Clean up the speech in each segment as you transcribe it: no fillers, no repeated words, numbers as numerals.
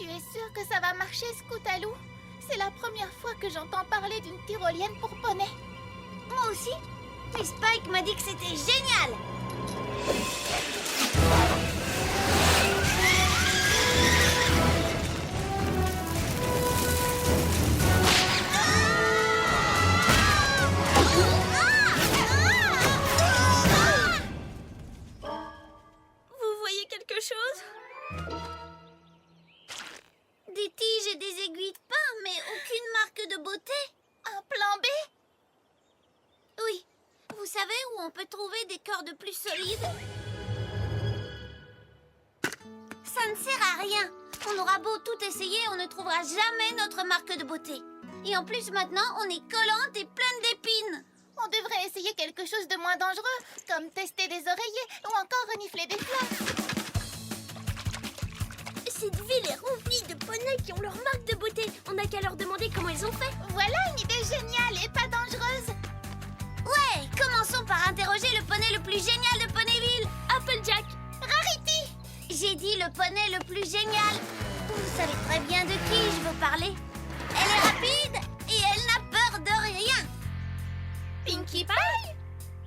Tu es sûr que ça va marcher, Scootaloo? C'est la première fois que j'entends parler d'une tyrolienne pour poney. Moi aussi. Mais Spike m'a dit que c'était génial. Vous voyez quelque chose? Des tiges et des aiguilles de pain, mais aucune marque de beauté. Un plan B? Oui. Vous savez où on peut trouver des cordes plus solides? Ça ne sert à rien. On aura beau tout essayer, on ne trouvera jamais notre marque de beauté. Et en plus, maintenant, on est collante et pleine d'épines. On devrait essayer quelque chose de moins dangereux, comme tester des oreillers ou encore renifler des fleurs. Cette ville est remplie de poneys qui ont leur marque de beauté. On n'a qu'à leur demander comment ils ont fait. Voilà une idée géniale et pas dangereuse. Ouais, commençons par interroger le poney le plus génial de Ponyville. Applejack. Rarity! J'ai dit le poney le plus génial. Vous savez très bien de qui je veux parler. Elle est rapide et elle n'a peur de rien. Pinkie Pie?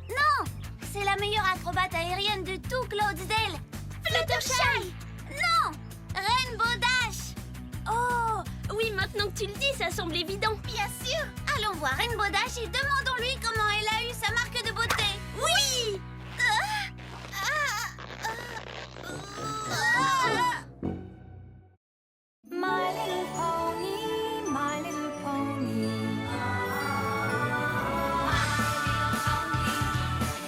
Non, c'est la meilleure acrobate aérienne de tout Cloudsdale. Fluttershy! Non, Rainbow Dash. Oh, oui, maintenant que tu le dis, ça semble évident. Bien sûr! Allons voir Rainbow Dash et demandons-lui comment elle a eu sa marque de beauté. Oui! My little pony, my little pony.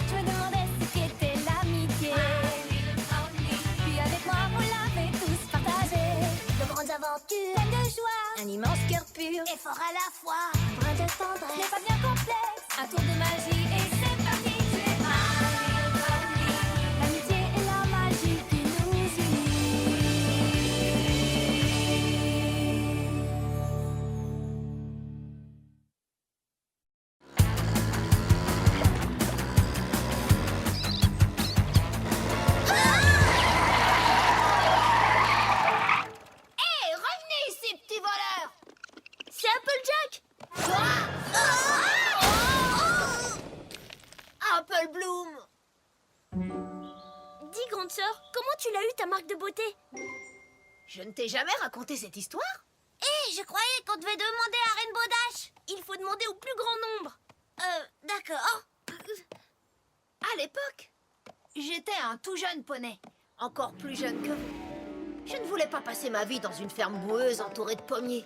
Je me demandais ce qu'était l'amitié. Puis avec moi, vous l'avez tous partagé. De grandes aventures, Pleine de joie, un immense cœur pur. et fort à la fois. Brin de tendresse, n'est pas bien complexe. Un tour de magie et c'est parti. C'est l'amitié et la magie qui nous unit. Hé, revenez ici, petits voleurs. C'est Applejack! Apple Bloom. Dis, grande sœur, comment tu l'as eu ta marque de beauté? Je ne t'ai jamais raconté cette histoire? Hé, je croyais qu'on devait demander à Rainbow Dash. Il faut demander au plus grand nombre. D'accord. À l'époque, j'étais un tout jeune poney, encore plus jeune que vous. Je ne voulais pas passer ma vie dans une ferme boueuse entourée de pommiers.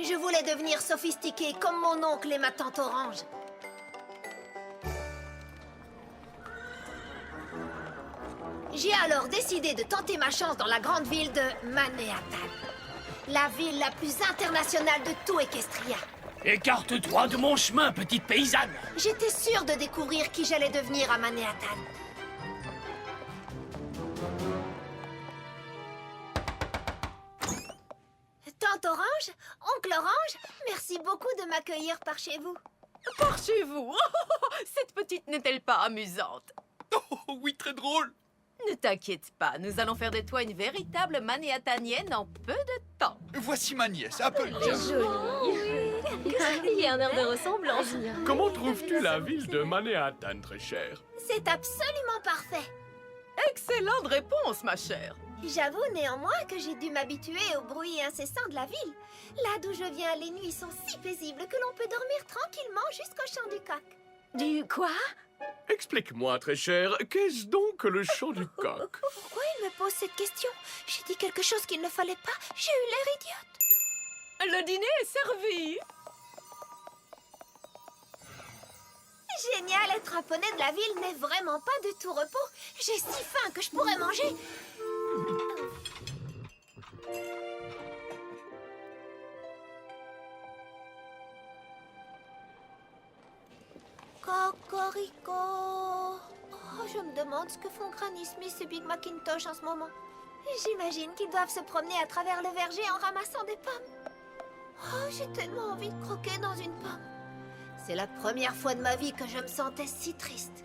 Je voulais devenir sophistiquée comme mon oncle et ma tante Orange. J'ai alors décidé de tenter ma chance dans la grande ville de Manhattan, la ville la plus internationale de tout Equestria. Écarte-toi de mon chemin, petite paysanne! J'étais sûre de découvrir qui j'allais devenir à Manhattan. Tante Orange, oncle Orange, merci beaucoup de m'accueillir par chez vous. Par chez vous. Cette petite n'est-elle pas amusante? Oh oui, très drôle! Ne t'inquiète pas, nous allons faire de toi une véritable manhattanienne en peu de temps. Voici ma nièce, Applejack. Il y a un air de ressemblance. Comment trouves-tu la ville de Manhattan, très chère? C'est absolument parfait. Excellente réponse, ma chère. J'avoue néanmoins que j'ai dû m'habituer au bruit incessant de la ville. Là d'où je viens, les nuits sont si paisibles que l'on peut dormir tranquillement jusqu'au chant du coq. Du quoi? Explique-moi, très chère, qu'est-ce donc que le chant du coq? Pourquoi il me pose cette question? J'ai dit quelque chose qu'il ne fallait pas. J'ai eu l'air idiote. Le dîner est servi. Génial, être un poney de la ville n'est vraiment pas de tout repos. J'ai si faim que je pourrais manger. Cocorico. Oh, je me demande ce que font Granny Smith et Big Macintosh en ce moment. J'imagine qu'ils doivent se promener à travers le verger en ramassant des pommes. Oh, j'ai tellement envie de croquer dans une pomme. C'est la première fois de ma vie que je me sentais si triste.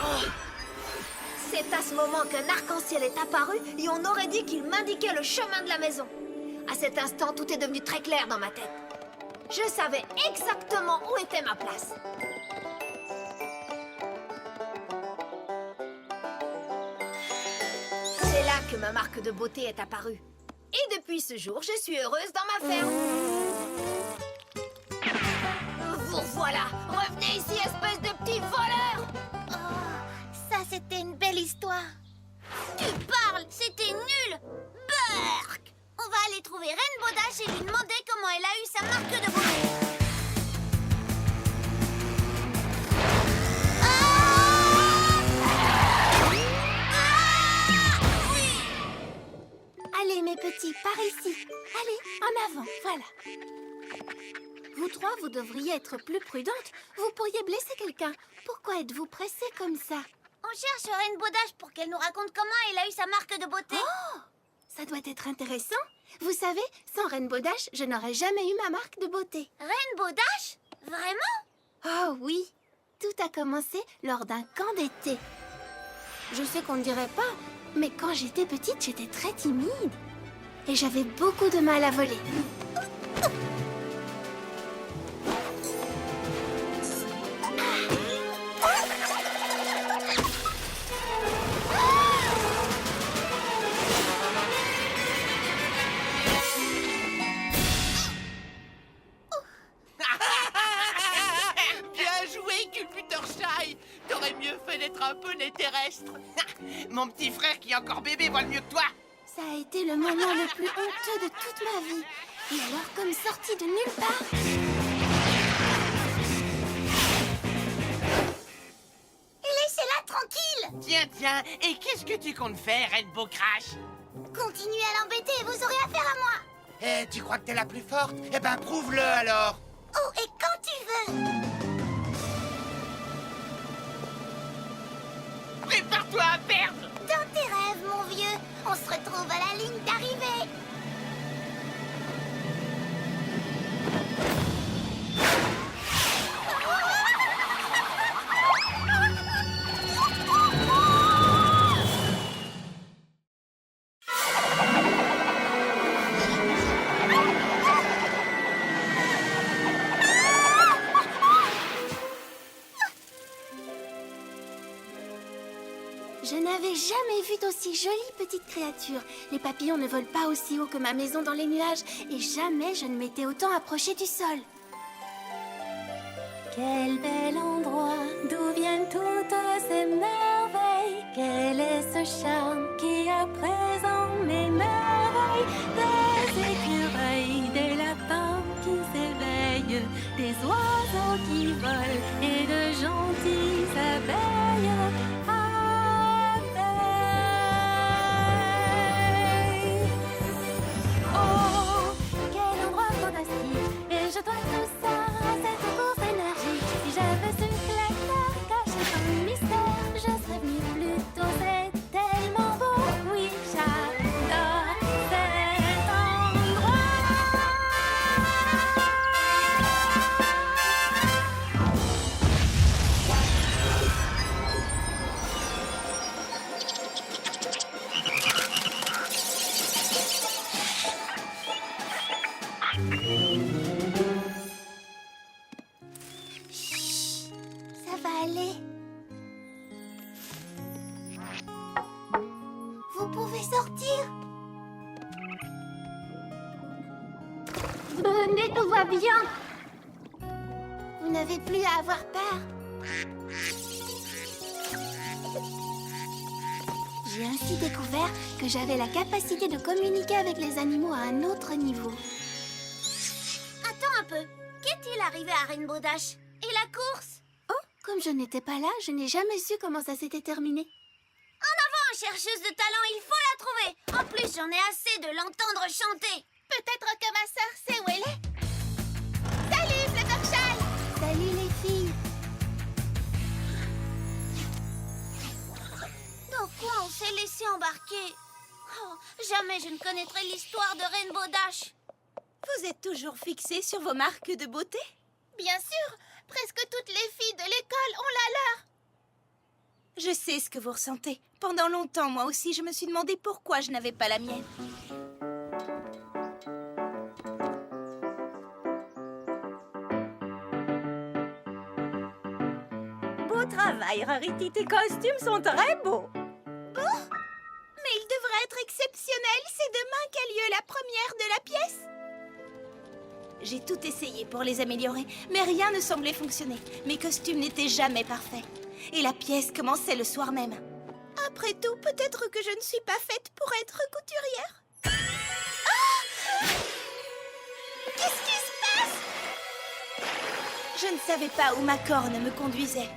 Oh, C'est à ce moment qu'un arc-en-ciel est apparu et on aurait dit qu'il m'indiquait le chemin de la maison. À cet instant, tout est devenu très clair dans ma tête. Je savais exactement où était ma place. C'est là que ma marque de beauté est apparue. Et depuis ce jour, je suis heureuse dans ma ferme. Vous voilà! Revenez ici, espèce de petit voleur! Oh, ça, c'était une belle histoire. Tu parles, c'était nul. Burk! On va aller trouver Rainbow Dash et lui demander comment elle a eu sa marque de beauté. Allez, mes petits, par ici. Allez, en avant, voilà. Vous trois, vous devriez être plus prudentes. Vous pourriez blesser quelqu'un. Pourquoi êtes-vous pressés comme ça? On cherche Rainbow Dash pour qu'elle nous raconte comment elle a eu sa marque de beauté. Oh, ça doit être intéressant. Vous savez, sans Rainbow Dash, je n'aurais jamais eu ma marque de beauté. Rainbow Dash? Vraiment? Oh oui, tout a commencé lors d'un camp d'été. Je sais qu'on ne dirait pas, mais quand j'étais petite, j'étais très timide. Et j'avais beaucoup de mal à voler. Bien joué, Culbutorshy. T'aurais mieux fait d'être un poney terrestre. Mon petit frère qui est encore bébé vole mieux que toi. Ça a été le moment le plus honteux de toute ma vie. Et alors, comme sorti de nulle part... Laissez-la tranquille. Tiens, et qu'est-ce que tu comptes faire, Rainbow Crash? Continuez à l'embêter et vous aurez affaire à moi. Eh, tu crois que t'es la plus forte? Eh ben, prouve-le alors. Oh, et quand tu veux. Prépare-toi à perdre. Dans tes rêves, mon vieux. On se retrouve à la ligne d'arrivée. Je n'avais jamais vu d'aussi jolie petite créature. Les papillons ne volent pas aussi haut que ma maison dans les nuages et jamais je ne m'étais autant approchée du sol. Quel bel endroit, d'où viennent toutes ces merveilles? Quel est ce charme qui à présent m'émerveille? Des écureuils, des lapins qui s'éveillent, des oiseaux qui volent et de gentilles abeilles. Oh, quel endroit fantastique! Et je dois tout ça à cette course énergique. Si j'avais su que la terre cachait son mystère, je serais venue plus tôt. C'est tellement beau, oui, j'adore cet endroit. Ça va aller. Vous pouvez sortir. Venez, tout va bien. Vous n'avez plus à avoir peur. J'ai ainsi découvert que j'avais la capacité de communiquer avec les animaux à un autre niveau. Attends un peu. Qu'est-il arrivé à Rainbow Dash? Et la course? Oh, comme je n'étais pas là, je n'ai jamais su comment ça s'était terminé. Oh, chercheuse de talent, il faut la trouver. En plus, j'en ai assez de l'entendre chanter. Peut-être que ma sœur sait où elle est. Salut, Fluttershy! Salut les filles. Dans quoi on s'est laissé embarquer? Oh, jamais je ne connaîtrai l'histoire de Rainbow Dash. Vous êtes toujours fixés sur vos marques de beauté? Bien sûr, presque toutes les filles de l'école ont la leur. Je sais ce que vous ressentez. Pendant longtemps, moi aussi, je me suis demandé pourquoi je n'avais pas la mienne. Beau travail, Rarity. Tes costumes sont très beaux. Mais il devrait être exceptionnel. C'est demain qu'a lieu la première de la pièce. J'ai tout essayé pour les améliorer, mais rien ne semblait fonctionner. Mes costumes n'étaient jamais parfaits. Et la pièce commençait le soir même. Après tout, peut-être que je ne suis pas faite pour être couturière. Ah! Qu'est-ce qui se passe? Je ne savais pas où ma corne me conduisait.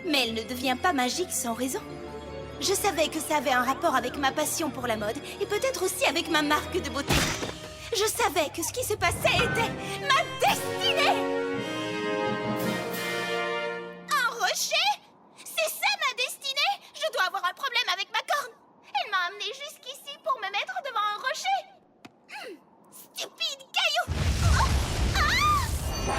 Mais elle ne devient pas magique sans raison. Je savais que ça avait un rapport avec ma passion pour la mode et peut-être aussi avec ma marque de beauté. Je savais que ce qui se passait était ma destinée! Un rocher? C'est ça ma destinée? Je dois avoir un problème avec ma corne. Elle m'a amenée jusqu'ici pour me mettre devant un rocher. Stupide caillou! Oh! Ah!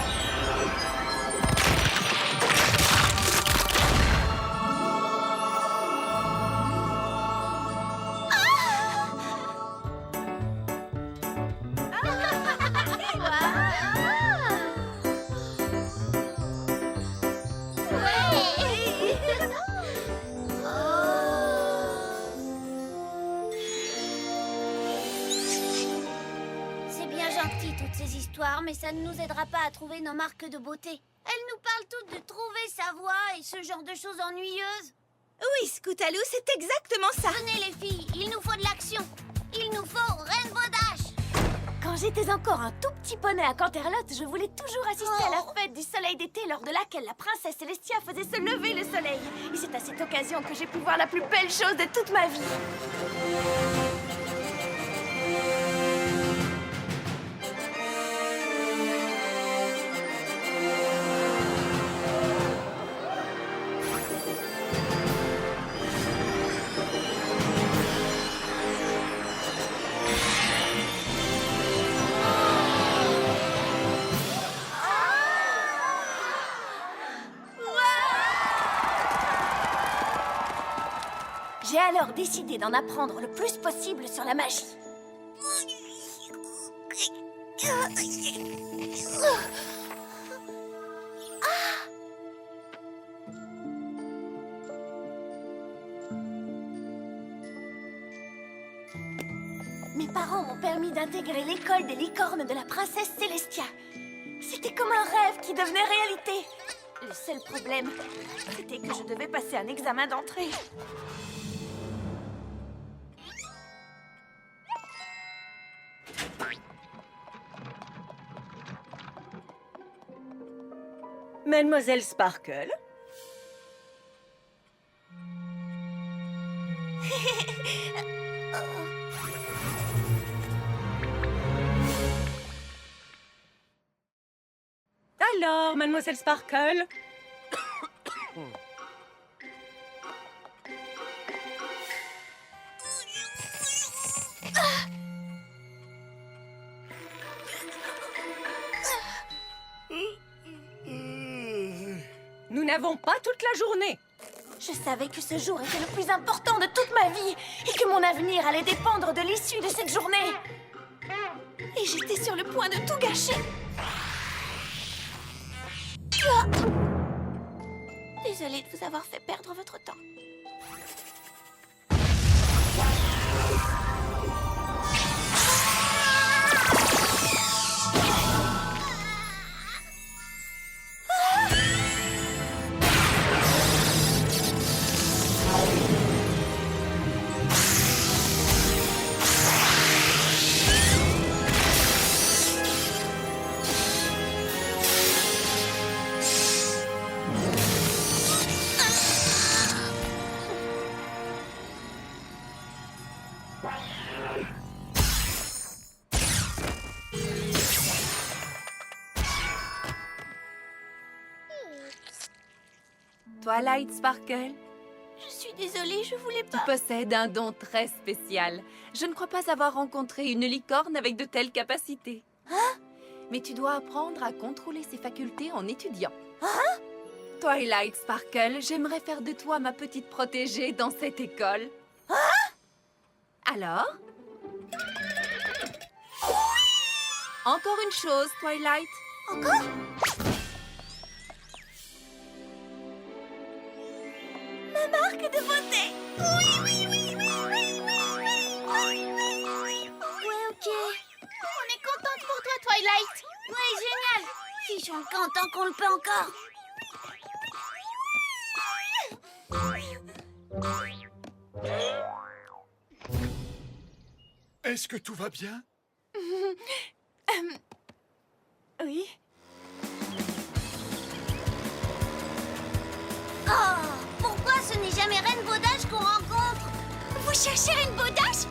C'est bien gentil toutes ces histoires, mais ça ne nous aidera pas à trouver nos marques de beauté. Elles nous parlent toutes de trouver sa voie et ce genre de choses ennuyeuses. Oui, Scootaloo, c'est exactement ça. Venez les filles, il nous faut de l'action. Il nous faut Rainbow Dash. Quand j'étais encore un tout petit poney à Canterlot, je voulais toujours assister à la Oh. fête du soleil d'été lors de laquelle la princesse Célestia faisait se lever le soleil. Et c'est à cette occasion que j'ai pu voir la plus belle chose de toute ma vie. J'ai alors décidé d'en apprendre le plus possible sur la magie. Mes parents m'ont permis d'intégrer l'école des licornes de la princesse Célestia. C'était comme un rêve qui devenait réalité. Le seul problème, c'était que je devais passer un examen d'entrée. Mademoiselle Sparkle? Alors, Mademoiselle Sparkle? Nous n'avons pas toute la journée. Je savais que ce jour était le plus important de toute ma vie et que mon avenir allait dépendre de l'issue de cette journée. Et j'étais sur le point de tout gâcher. Désolée de vous avoir fait perdre votre temps. Twilight Sparkle, Je suis désolée, je voulais tu pas. possèdes un don très spécial. Je ne crois pas avoir rencontré une licorne avec de telles capacités. Mais tu dois apprendre à contrôler ses facultés en étudiant. Twilight Sparkle, j'aimerais faire de toi ma petite protégée dans cette école. Alors? Encore une chose, Twilight. Encore? Ma marque de beauté. Oui, oui, oui, oui, oui, oui, oui, oui, oui. Ouais, ok. On est contente pour toi, Twilight. Ouais, génial. Fichons le camp tant qu'on le peut encore. Est-ce que tout va bien? Oui. Oh, pourquoi ce n'est jamais Rainbow Dash qu'on rencontre? Vous cherchez Rainbow Dash?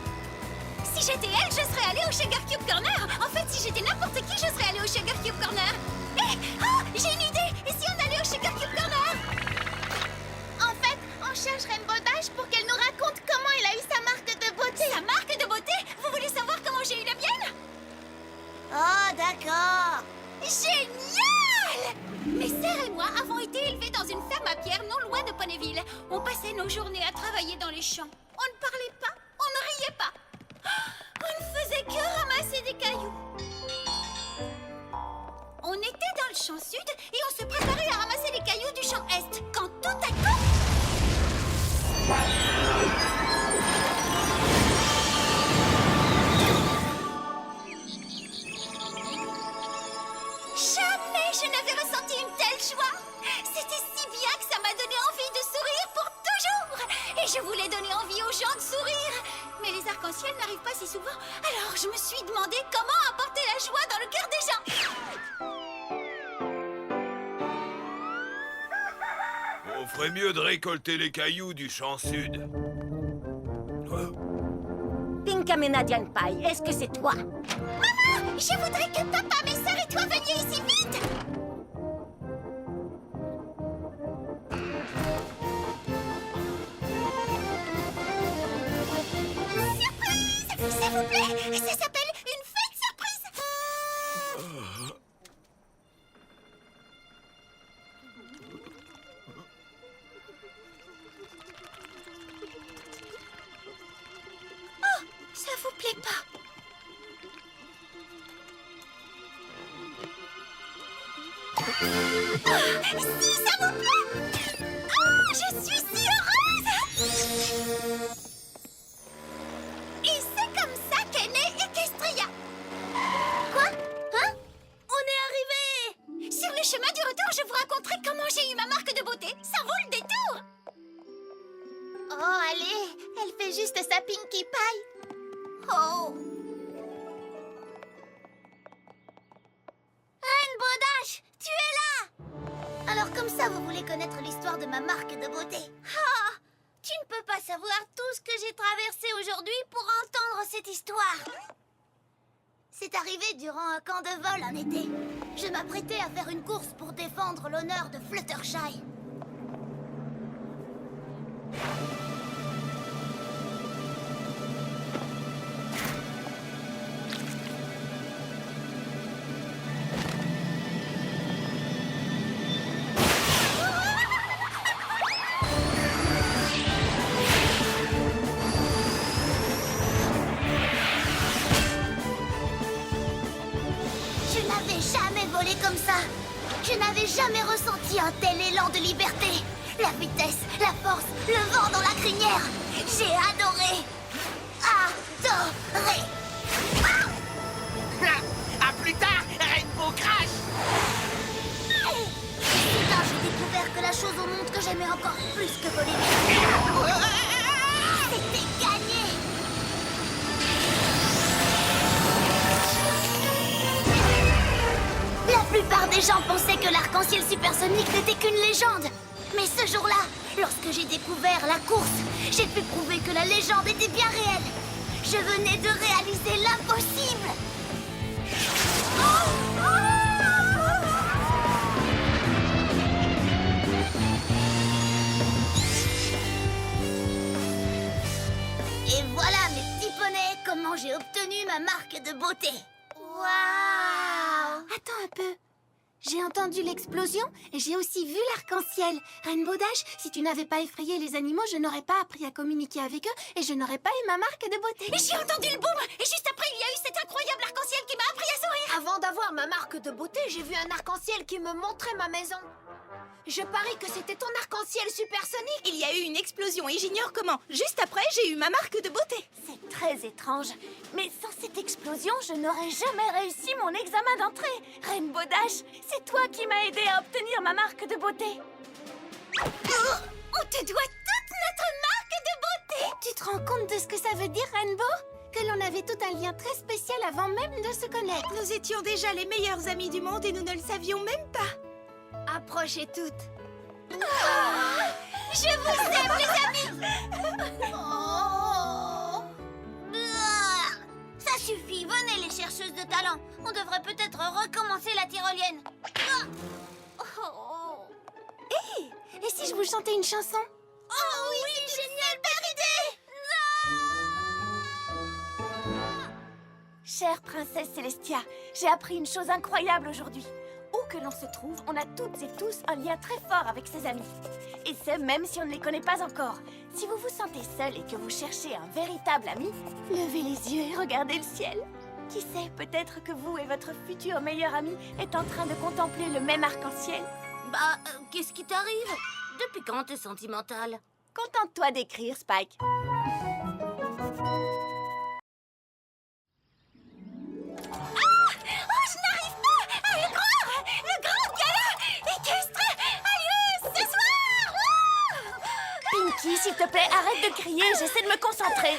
Si j'étais elle, je serais allée au Sugar Cube Corner. En fait, si j'étais n'importe qui, je serais allée au Sugar Cube Corner. J'ai une idée. Et si on allait au Sugar Cube Corner? En fait, on cherche Rainbow Dash pour qu'elle nous raconte comment elle a eu sa marque de beauté. Sa marque de beauté? Vous voulez savoir comment j'ai eu la mienne? Oh, d'accord. Génial! Mes sœurs et moi avons été élevés dans une ferme à pierre non loin de Ponyville. On passait nos journées à travailler dans les champs. On ne parlait pas, on ne riait pas. On ne faisait que ramasser des cailloux. On était dans le champ sud et on se préparait à ramasser les cailloux du champ est quand tout à coup... Jamais je n'avais ressenti une telle joie. C'était si bien que ça m'a donné envie de sourire pour toujours. Et je voulais donner envie aux gens de sourire. Mais les arcs-en-ciel n'arrivent pas si souvent. Alors je me suis demandé comment apporter la joie dans le cœur des gens. On ferait mieux de récolter les cailloux du champ sud. Pinkamena Pie, est-ce que c'est toi? Maman, je voudrais que papa, mes sœurs et toi veniez ici vite. Surprise! S'il vous plaît, ça s'appelle une fête surprise. Oh, ça vous plaît pas? Si, ça vous plaît! Oh, je suis si heureuse! Et c'est comme ça qu'est née Equestria. Quoi? Hein? On est arrivé! Sur le chemin du retour, je vous raconterai comment j'ai eu ma marque de beauté. Ça vaut le détour! Oh, allez, elle fait juste sa Pinkie Pie. Oh! Rainbow Dash, tu es là! Alors comme ça, vous voulez connaître l'histoire de ma marque de beauté? Ah! Tu ne peux pas savoir tout ce que j'ai traversé aujourd'hui pour entendre cette histoire. C'est arrivé durant un camp de vol en été. Je m'apprêtais à faire une course pour défendre l'honneur de Fluttershy. Je n'avais jamais volé comme ça. Je n'avais jamais ressenti un tel élan de liberté. La vitesse, la force, le vent dans la crinière. J'ai adoré. Adoré. À plus tard, Rainbow Crash. Soudain, j'ai découvert que la chose au monde que j'aimais encore plus que voler, c'était gagné. La plupart des gens pensaient que l'arc-en-ciel supersonique n'était qu'une légende. Mais ce jour-là, lorsque j'ai découvert la course, j'ai pu prouver que la légende était bien réelle. Je venais de réaliser l'impossible. Et voilà, mes petits poneys, comment j'ai obtenu ma marque de beauté. Waouh! Attends un peu. J'ai entendu l'explosion et j'ai aussi vu l'arc-en-ciel. Rainbow Dash, si tu n'avais pas effrayé les animaux, je n'aurais pas appris à communiquer avec eux et je n'aurais pas eu ma marque de beauté. Et j'ai entendu le boom. Et juste après, il y a eu cet incroyable arc-en-ciel qui m'a appris à sourire. Avant d'avoir ma marque de beauté, j'ai vu un arc-en-ciel qui me montrait ma maison. Je parie que c'était ton arc-en-ciel supersonique. Il y a eu une explosion et j'ignore comment. Juste après, j'ai eu ma marque de beauté. C'est très étrange. Mais sans cette explosion, je n'aurais jamais réussi mon examen d'entrée. Rainbow Dash, c'est toi qui m'as aidé à obtenir ma marque de beauté. On te doit toute notre marque de beauté. Tu te rends compte de ce que ça veut dire, Rainbow? Que l'on avait tout un lien très spécial avant même de se connaître. Nous étions déjà les meilleurs amis du monde et nous ne le savions même pas. Approchez toutes. Je vous aime, les amis. Ça suffit, venez les chercheuses de talent. On devrait peut-être recommencer la tyrolienne. Et si je vous chantais une chanson? Oh oui, c'est génial, belle idée. Chère princesse Célestia, j'ai appris une chose incroyable aujourd'hui. Où que l'on se trouve, on a toutes et tous un lien très fort avec ses amis. Et ce, même si on ne les connaît pas encore. Si vous vous sentez seul et que vous cherchez un véritable ami, levez les yeux et regardez le ciel. Qui sait, peut-être que vous et votre futur meilleur ami êtes en train de contempler le même arc-en-ciel. Qu'est-ce qui t'arrive? Depuis quand t'es sentimentale? Contente-toi d'écrire, Spike. Je n'arrive pas à le croire! Le grand gala équestre a lieu ce soir! Pinky, s'il te plaît, arrête de crier, j'essaie de me concentrer.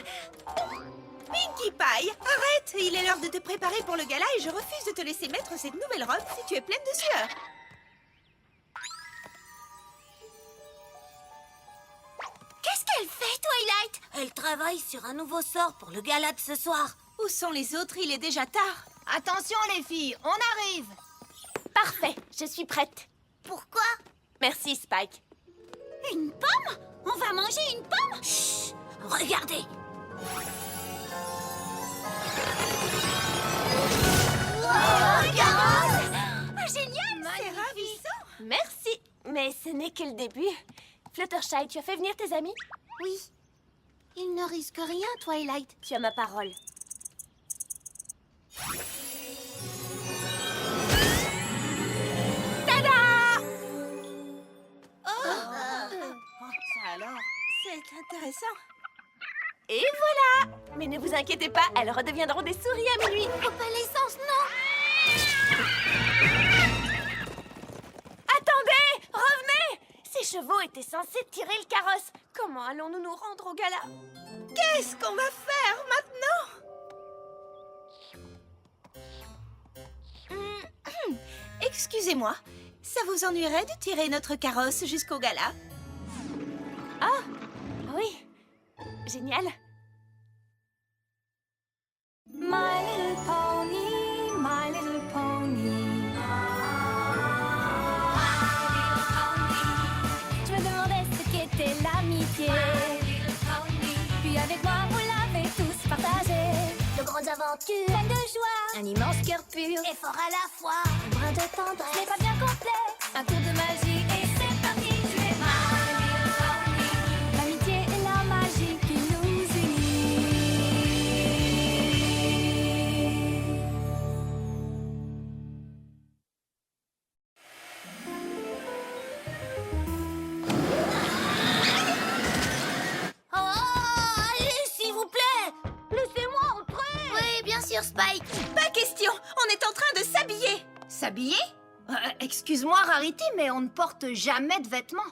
Pinkie Pie, arrête! Il est l'heure de te préparer pour le gala et je refuse de te laisser mettre cette nouvelle robe si tu es pleine de sueur. Qu'est-ce qu'elle fait, Twilight? Elle travaille sur un nouveau sort pour le gala de ce soir. Où sont les autres? Il est déjà tard. Attention les filles, on arrive. Parfait, je suis prête. Pourquoi? Merci Spike. Une pomme? On va manger une pomme? Chut! Regardez! Oh, Garance! Génial! C'est ravissant. Merci, mais ce n'est que le début. Fluttershy, tu as fait venir tes amis? Oui. Il ne risque rien, Twilight. Tu as ma parole. Tada! Ça alors, c'est intéressant. Et voilà! Mais ne vous inquiétez pas, elles redeviendront des souris à minuit. Opalescence, non! Attendez! Revenez! Ces chevaux étaient censés tirer le carrosse. Comment allons-nous nous rendre au gala? Qu'est-ce qu'on va faire maintenant? Excusez-moi, ça vous ennuierait de tirer notre carrosse jusqu'au gala? Ah, oui. Génial. My little pony, my little pony. Je me demandais ce qu'était l'amitié. Puis avec moi, vous l'avez tous partagé. De grandes aventures, Pleine de joie, un immense cœur pur, et fort à la fois. un brin de tendresse. C'est pas bien complexe, un tour de magie et c'est parti. Tu es my little pony. L'amitié et la magie qui nous unit. Oh, allez, s'il vous plaît! Laissez-moi entrer! Oui, bien sûr, Spike. Pas question, on est en train de s'habiller. S'habiller? Excuse-moi Rarity, mais on ne porte jamais de vêtements.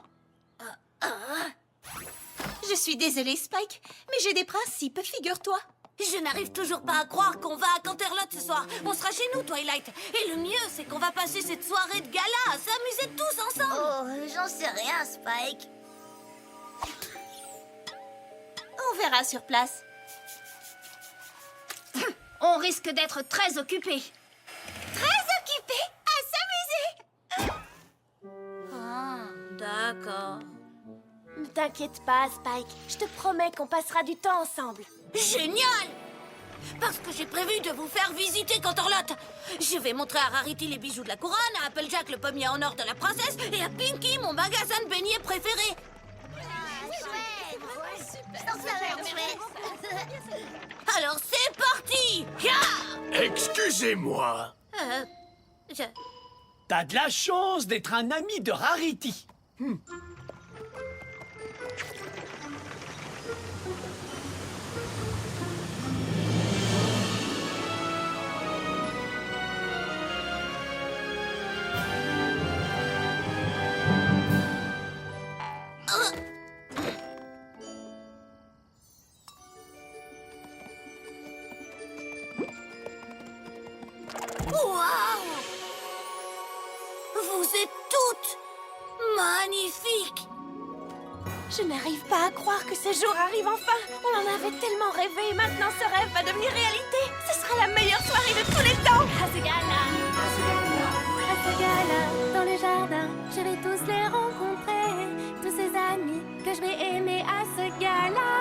Je suis désolée, Spike, mais j'ai des principes, figure-toi. Je n'arrive toujours pas à croire qu'on va à Canterlot ce soir. On sera chez nous, Twilight. Et le mieux, c'est qu'on va passer cette soirée de gala à s'amuser tous ensemble. Oh, j'en sais rien, Spike. On verra sur place. On risque d'être très occupés. Très occupés à s'amuser. Ah. D'accord. Ne t'inquiète pas, Spike. Je te promets qu'on passera du temps ensemble. Génial! Parce que j'ai prévu de vous faire visiter Canterlot. Je vais montrer à Rarity les bijoux de la couronne, à Applejack le pommier en or de la princesse et à Pinky mon magasin de beignets préféré. Alors c'est parti. Excusez-moi. T'as de la chance d'être un ami de Rarity. Waouh! Vous êtes toutes magnifiques! Je n'arrive pas à croire que ce jour arrive enfin. On en avait tellement rêvé et maintenant ce rêve va devenir réalité. Ce sera la meilleure soirée de tous les temps. À ce gala, dans le jardin, je vais tous les rencontrer. Tous ces amis que je vais aimer à ce gala.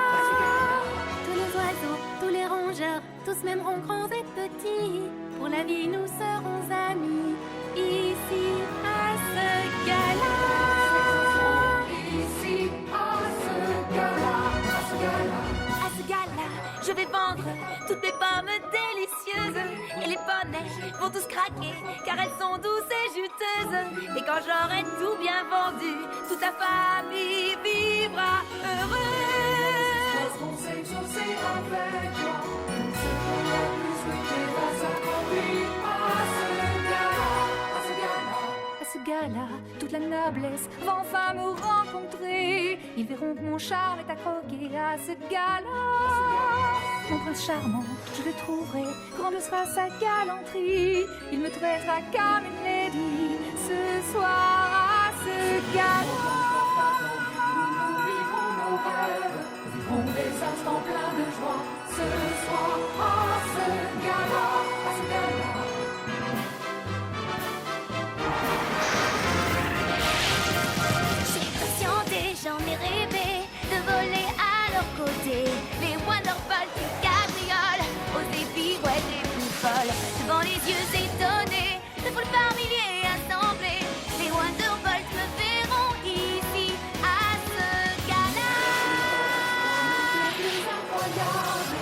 Tous les oiseaux, tous les rongeurs, tous m'aimeront grands et petits. Pour la vie, nous serons amis. Ici, à ce gala. Ici, à ce gala. À ce gala, je vais vendre toutes mes pommes délicieuses. Et les poneys vont tous craquer, car elles sont douces et juteuses. Et quand j'aurai tout bien vendu, toute ta famille vivra heureuse. On s'exaucer avec joie. À ce gala, toute la noblesse va enfin me rencontrer. Ils verront que mon charme est à croquer à ce gala. Mon prince charmant, je le trouverai, grande sera sa galanterie. Il me traitera comme une lady ce soir à ce gala. Nous vivrons nos rêves, vivrons des instants pleins de joie. Ce soir à ce gala, à ce gala. J'ai patienté, j'en ai rêvé de voler à leur côté. Les Wonderballs qui cabriolent, aux pirouettes les plus folles. Devant les yeux étonnés, de foules par milliers assemblées. Les Wonderballs me verront ici à ce gala. Les incroyables,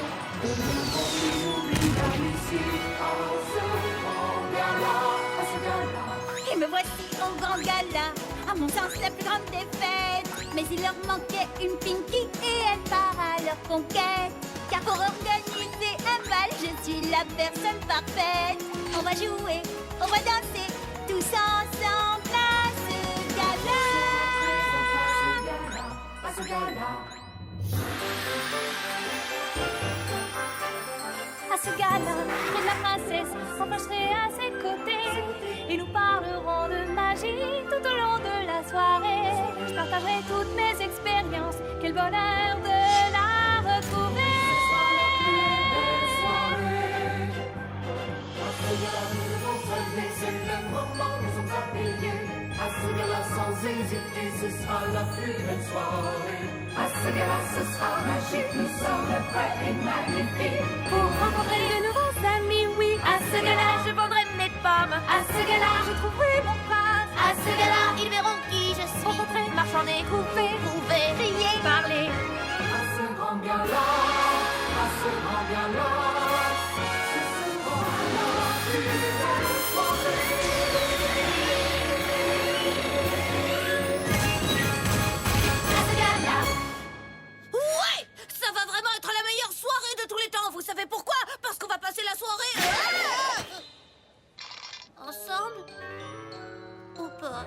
et me voici au grand gala. À mon sens, la plus grande des fêtes. Mais il leur manquait une Pinky et elle part à leur conquête. Car pour organiser un bal, je suis la personne parfaite. On va jouer, on va danser, tous ensemble à ce gala. À ce gala. À ce gala, près de la princesse, enfin je serai à ses côtés. Et nous parlerons de magie tout au long de la soirée. Je partagerai toutes mes expériences, quel bonheur de la retrouver. Ce soir la plus belle soirée. À ce gala nous devons s'aimer, c'est le moment, nous sommes habillés. À ce gala sans hésiter, ce sera la plus belle soirée. À ce gala ce sera magique, nous sommes prêts et magnifiques. Pour rencontrer de nouveaux amis, oui. À ce gala je vendrai mes pommes. À ce gala je trouverai mon prince. À ce gala ils verront qui je suis. Rencontrer, marchander, couper, crier, parler. À ce grand gala, à ce grand gala, ce sera la plus belle soirée. À ce gala. Ouais, ça va vraiment être la meilleure soirée de tous les temps. Vous savez pourquoi? Parce qu'on va passer la soirée ensemble ou pas?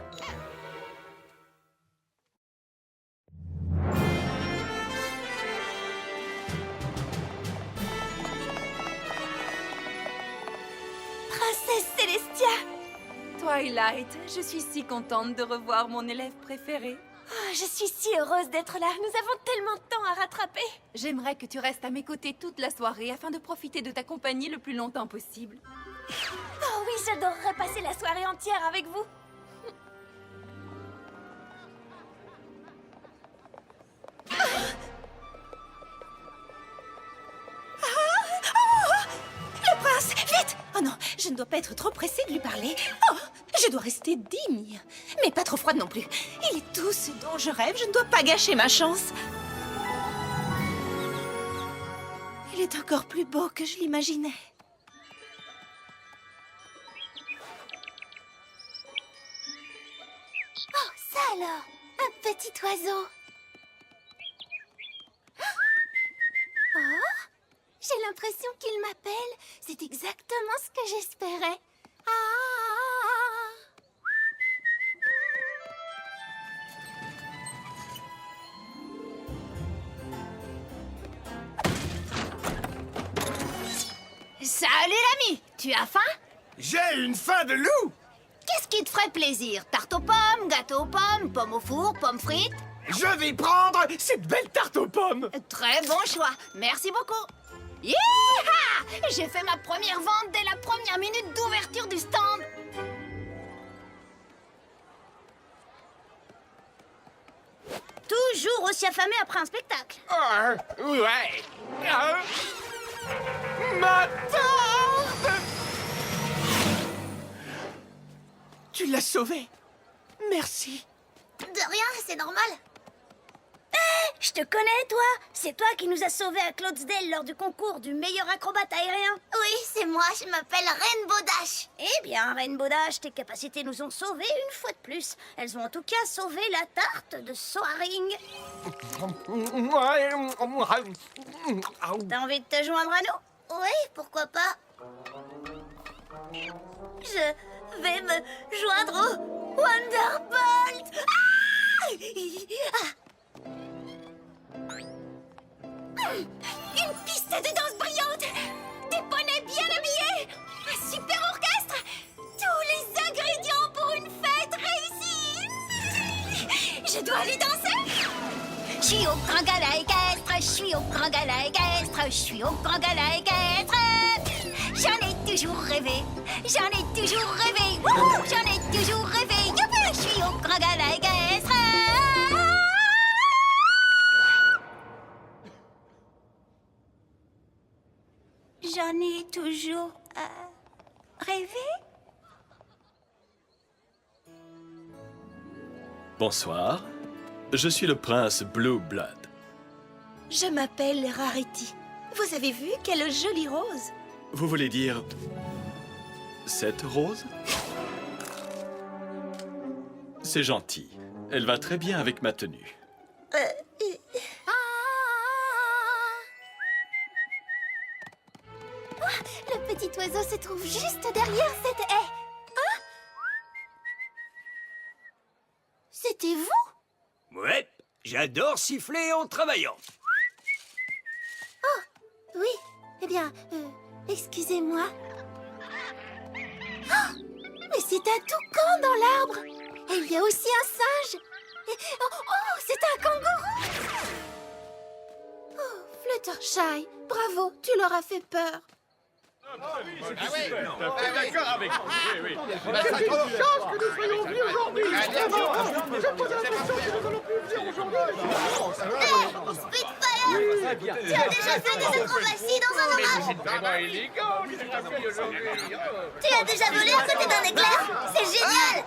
Princesse Célestia! Twilight, je suis si contente de revoir mon élève préféré. Oh, je suis si heureuse d'être là. Nous avons tellement de temps à rattraper. J'aimerais que tu restes à mes côtés toute la soirée afin de profiter de ta compagnie le plus longtemps possible. Oh oui, j'adorerais passer la soirée entière avec vous. ne dois pas être trop pressée de lui parler. Oh, je dois rester digne, mais pas trop froide non plus. Il est tout ce dont je rêve, je ne dois pas gâcher ma chance. Il est encore plus beau que je l'imaginais. Oh, ça alors, un petit oiseau. Oh, j'ai l'impression qu'il m'appelle. C'est exactement ce que j'espérais. Salut l'ami, tu as faim? J'ai une faim de loup! Qu'est-ce qui te ferait plaisir? Tarte aux pommes, gâteau aux pommes, pommes au four, pommes frites? Je vais prendre cette belle tarte aux pommes! Très bon choix, merci beaucoup. Yeeha! J'ai fait ma première vente dès la première minute d'ouverture du stand. Toujours aussi affamé après un spectacle. Ouais. Ma tarte! Tu l'as sauvée. Merci. De rien, c'est normal. Je te connais, toi. C'est toi qui nous as sauvés à Cloudsdale lors du concours du meilleur acrobate aérien. Oui, c'est moi, je m'appelle Rainbow Dash. Eh bien, Rainbow Dash, tes capacités nous ont sauvés une fois de plus. Elles ont en tout cas sauvé la tarte de Soaring. T'as envie de te joindre à nous? Oui, pourquoi pas. Je vais me joindre au Wonderbolt. Une piste de danse brillante, des poneys bien habillés, un super orchestre, tous les ingrédients pour une fête réussie. Je dois aller danser. Je suis au grand gala équestre, je suis au grand gala équestre, je suis au grand gala équestre. J'en ai toujours rêvé, j'en ai toujours rêvé, wouhou, j'en ai toujours rêvé, youpi, je suis au grand gala équestre. J'en ai toujours rêvé. Bonsoir, je suis le prince Blue Blood. Je m'appelle Rarity. Vous avez vu quelle jolie rose? Vous voulez dire cette rose? C'est gentil. Elle va très bien avec ma tenue. Le petit oiseau se trouve juste derrière cette haie. Hein? C'était vous? Ouais, j'adore siffler en travaillant. Oh, oui. Eh bien, excusez-moi. Oh, mais c'est un toucan dans l'arbre. Et il y a aussi un singe. Et, oh, c'est un kangourou. Oh, Fluttershy, bravo, tu leur as fait peur. D'accord avec moi. Oui. Quelle chance que nous soyons venus aujourd'hui. Je me posais la question si nous allons plus venir aujourd'hui. Spitfire, tu as déjà fait des acrobaties dans un orage? C'est vraiment élégant. Tu as déjà volé à côté d'un éclair? C'est génial.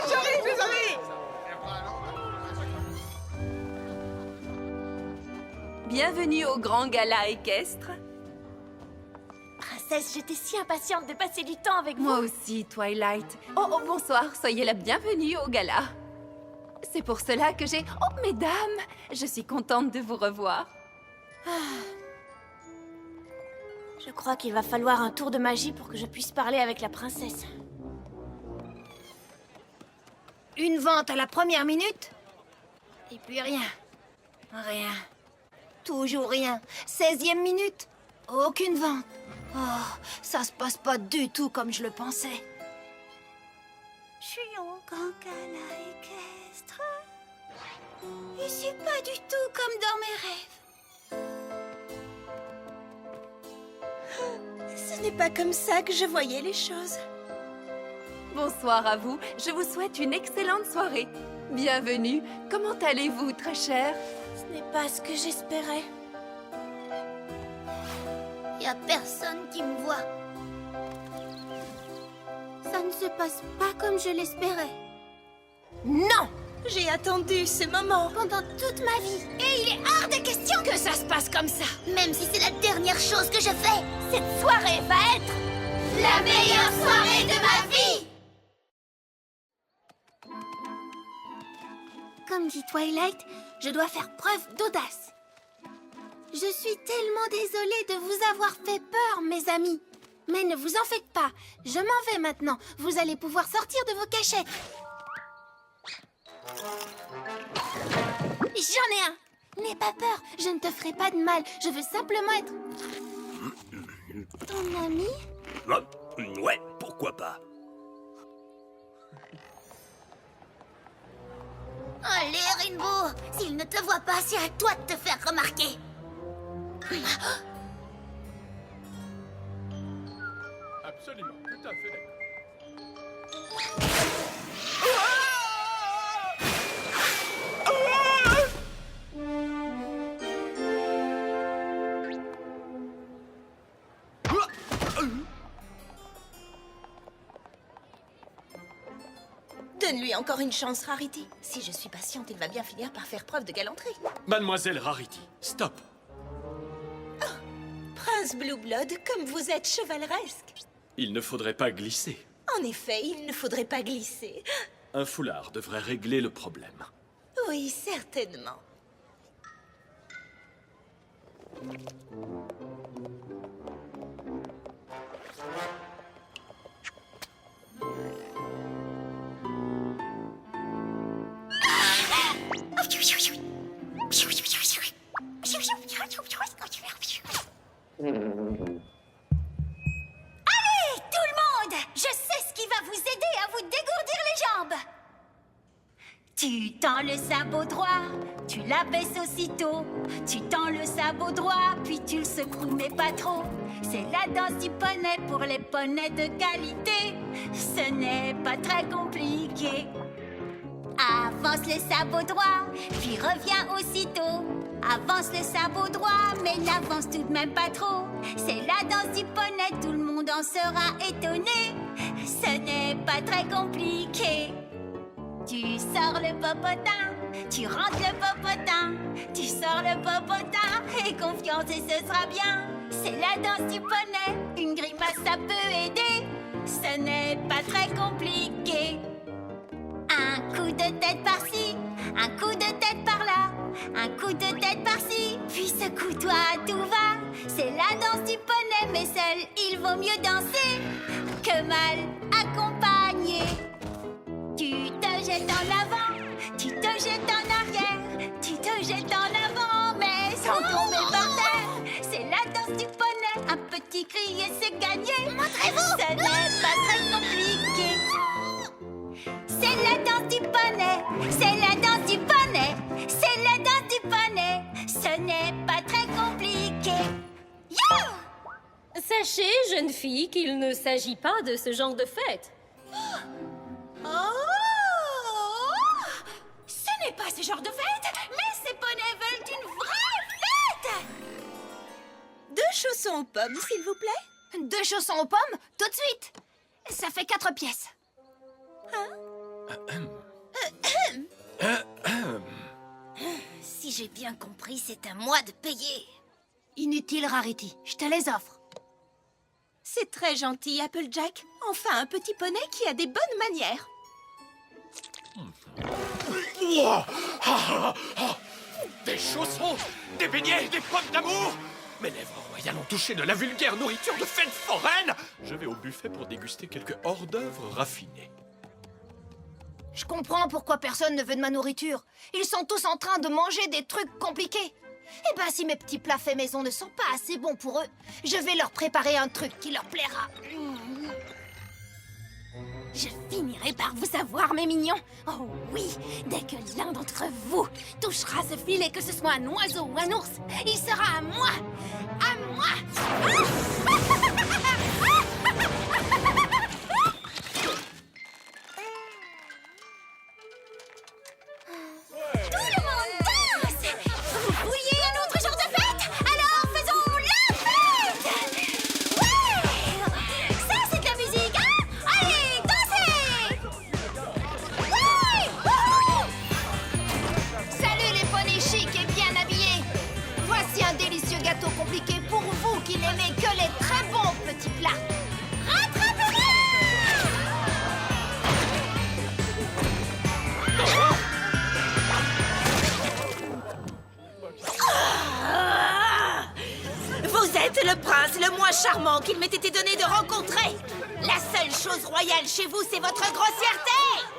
J'arrive, les amis. Bienvenue au grand gala équestre. Princesse, j'étais si impatiente de passer du temps avec vous. Moi aussi, Twilight. Oh, bonsoir, soyez la bienvenue au gala. C'est pour cela que j'ai... Oh, mesdames, je suis contente de vous revoir. Je crois qu'il va falloir un tour de magie pour que je puisse parler avec la princesse. Une vente à la première minute? Et puis rien. Rien. Toujours rien. 16e minute? Aucune vente. Oh, ça se passe pas du tout comme je le pensais. Je suis au grand gala équestre. Et c'est pas du tout comme dans mes rêves. Ce n'est pas comme ça que je voyais les choses. Bonsoir à vous, je vous souhaite une excellente soirée. Bienvenue, comment allez-vous, très cher? Ce n'est pas ce que j'espérais. Y a personne qui me voit. Ça ne se passe pas comme je l'espérais. Non! J'ai attendu ce moment Pendant toute ma vie. et il est hors de question que ça se passe comme ça. Même si c'est la dernière chose que je fais, cette soirée va être la meilleure soirée de ma vie! Comme dit Twilight, je dois faire preuve d'audace. Je suis tellement désolée de vous avoir fait peur, mes amis. Mais ne vous en faites pas. Je m'en vais maintenant. Vous allez pouvoir sortir de vos cachettes. J'en ai un. N'aie pas peur. Je ne te ferai pas de mal. Je veux simplement être... ton ami? Ouais, pourquoi pas. Allez, Rainbow! S'il ne te voit pas, c'est à toi de te faire remarquer. Absolument, tout à fait d'accord. Donne-lui encore une chance, Rarity. Si je suis patiente, il va bien finir par faire preuve de galanterie. Mademoiselle Rarity, stop. Prince Blue Blood, comme vous êtes chevaleresque. Il ne faudrait pas glisser. En effet, il ne faudrait pas glisser. Un foulard devrait régler le problème. Oui, certainement. Allez, tout le monde! Je sais ce qui va vous aider à vous dégourdir les jambes. Tu tends le sabot droit, tu l'abaisses aussitôt. Tu tends le sabot droit, puis tu le secoues, mais pas trop. C'est la danse du poney pour les poneys de qualité. Ce n'est pas très compliqué. Avance le sabot droit, puis reviens aussitôt. Avance le sabot droit, mais n'avance tout de même pas trop. C'est la danse du poney, tout le monde en sera étonné. Ce n'est pas très compliqué. Tu sors le popotin, tu rentres le popotin. Tu sors le popotin, et confiance et ce sera bien. C'est la danse du poney, une grimace ça peut aider. Ce n'est pas très compliqué. Un coup de tête par-ci, un coup de tête par-là, un coup de tête par-ci, puis secoue-toi, tout va. C'est la danse du poney, mais seul il vaut mieux danser que mal accompagné. Tu te jettes en avant, tu te jettes en arrière, tu te jettes en avant, mais sans tomber par terre. C'est la danse du poney, un petit cri et c'est gagné. Montrez-vous! Ce n'est pas très compliqué. C'est la danse du poney, c'est la danse du poney, c'est la danse du poney. Ce n'est pas très compliqué. Yo! Sachez, jeune fille, qu'il ne s'agit pas de ce genre de fête. Oh! Ce n'est pas ce genre de fête, mais ces poneys veulent une vraie fête! 2 chaussons aux pommes, s'il vous plaît. 2 chaussons aux pommes, tout de suite. Ça fait 4 pièces. Si j'ai bien compris, c'est à moi de payer. Inutile, Rarity, je te les offre. C'est très gentil, Applejack. Enfin, un petit poney qui a des bonnes manières. Des chaussons, des beignets, des pommes d'amour. Mes lèvres royales ont touché de la vulgaire nourriture de fête foraine. Je vais au buffet pour déguster quelques hors-d'œuvre raffinés. Je comprends pourquoi personne ne veut de ma nourriture. Ils sont tous en train de manger des trucs compliqués. Eh ben, si mes petits plats faits maison ne sont pas assez bons pour eux, je vais leur préparer un truc qui leur plaira. Je finirai par vous avoir, mes mignons. Oh oui, dès que l'un d'entre vous touchera ce filet, que ce soit un oiseau ou un ours, il sera à moi. À moi. Ça, c'est de la musique, hein? Allez, gâteau compliqué pour vous qui n'aimez que les très bons petits plats. Vous êtes le prince le moins charmant qu'il m'ait été donné de rencontrer. La seule chose royale chez vous, c'est votre grossièreté.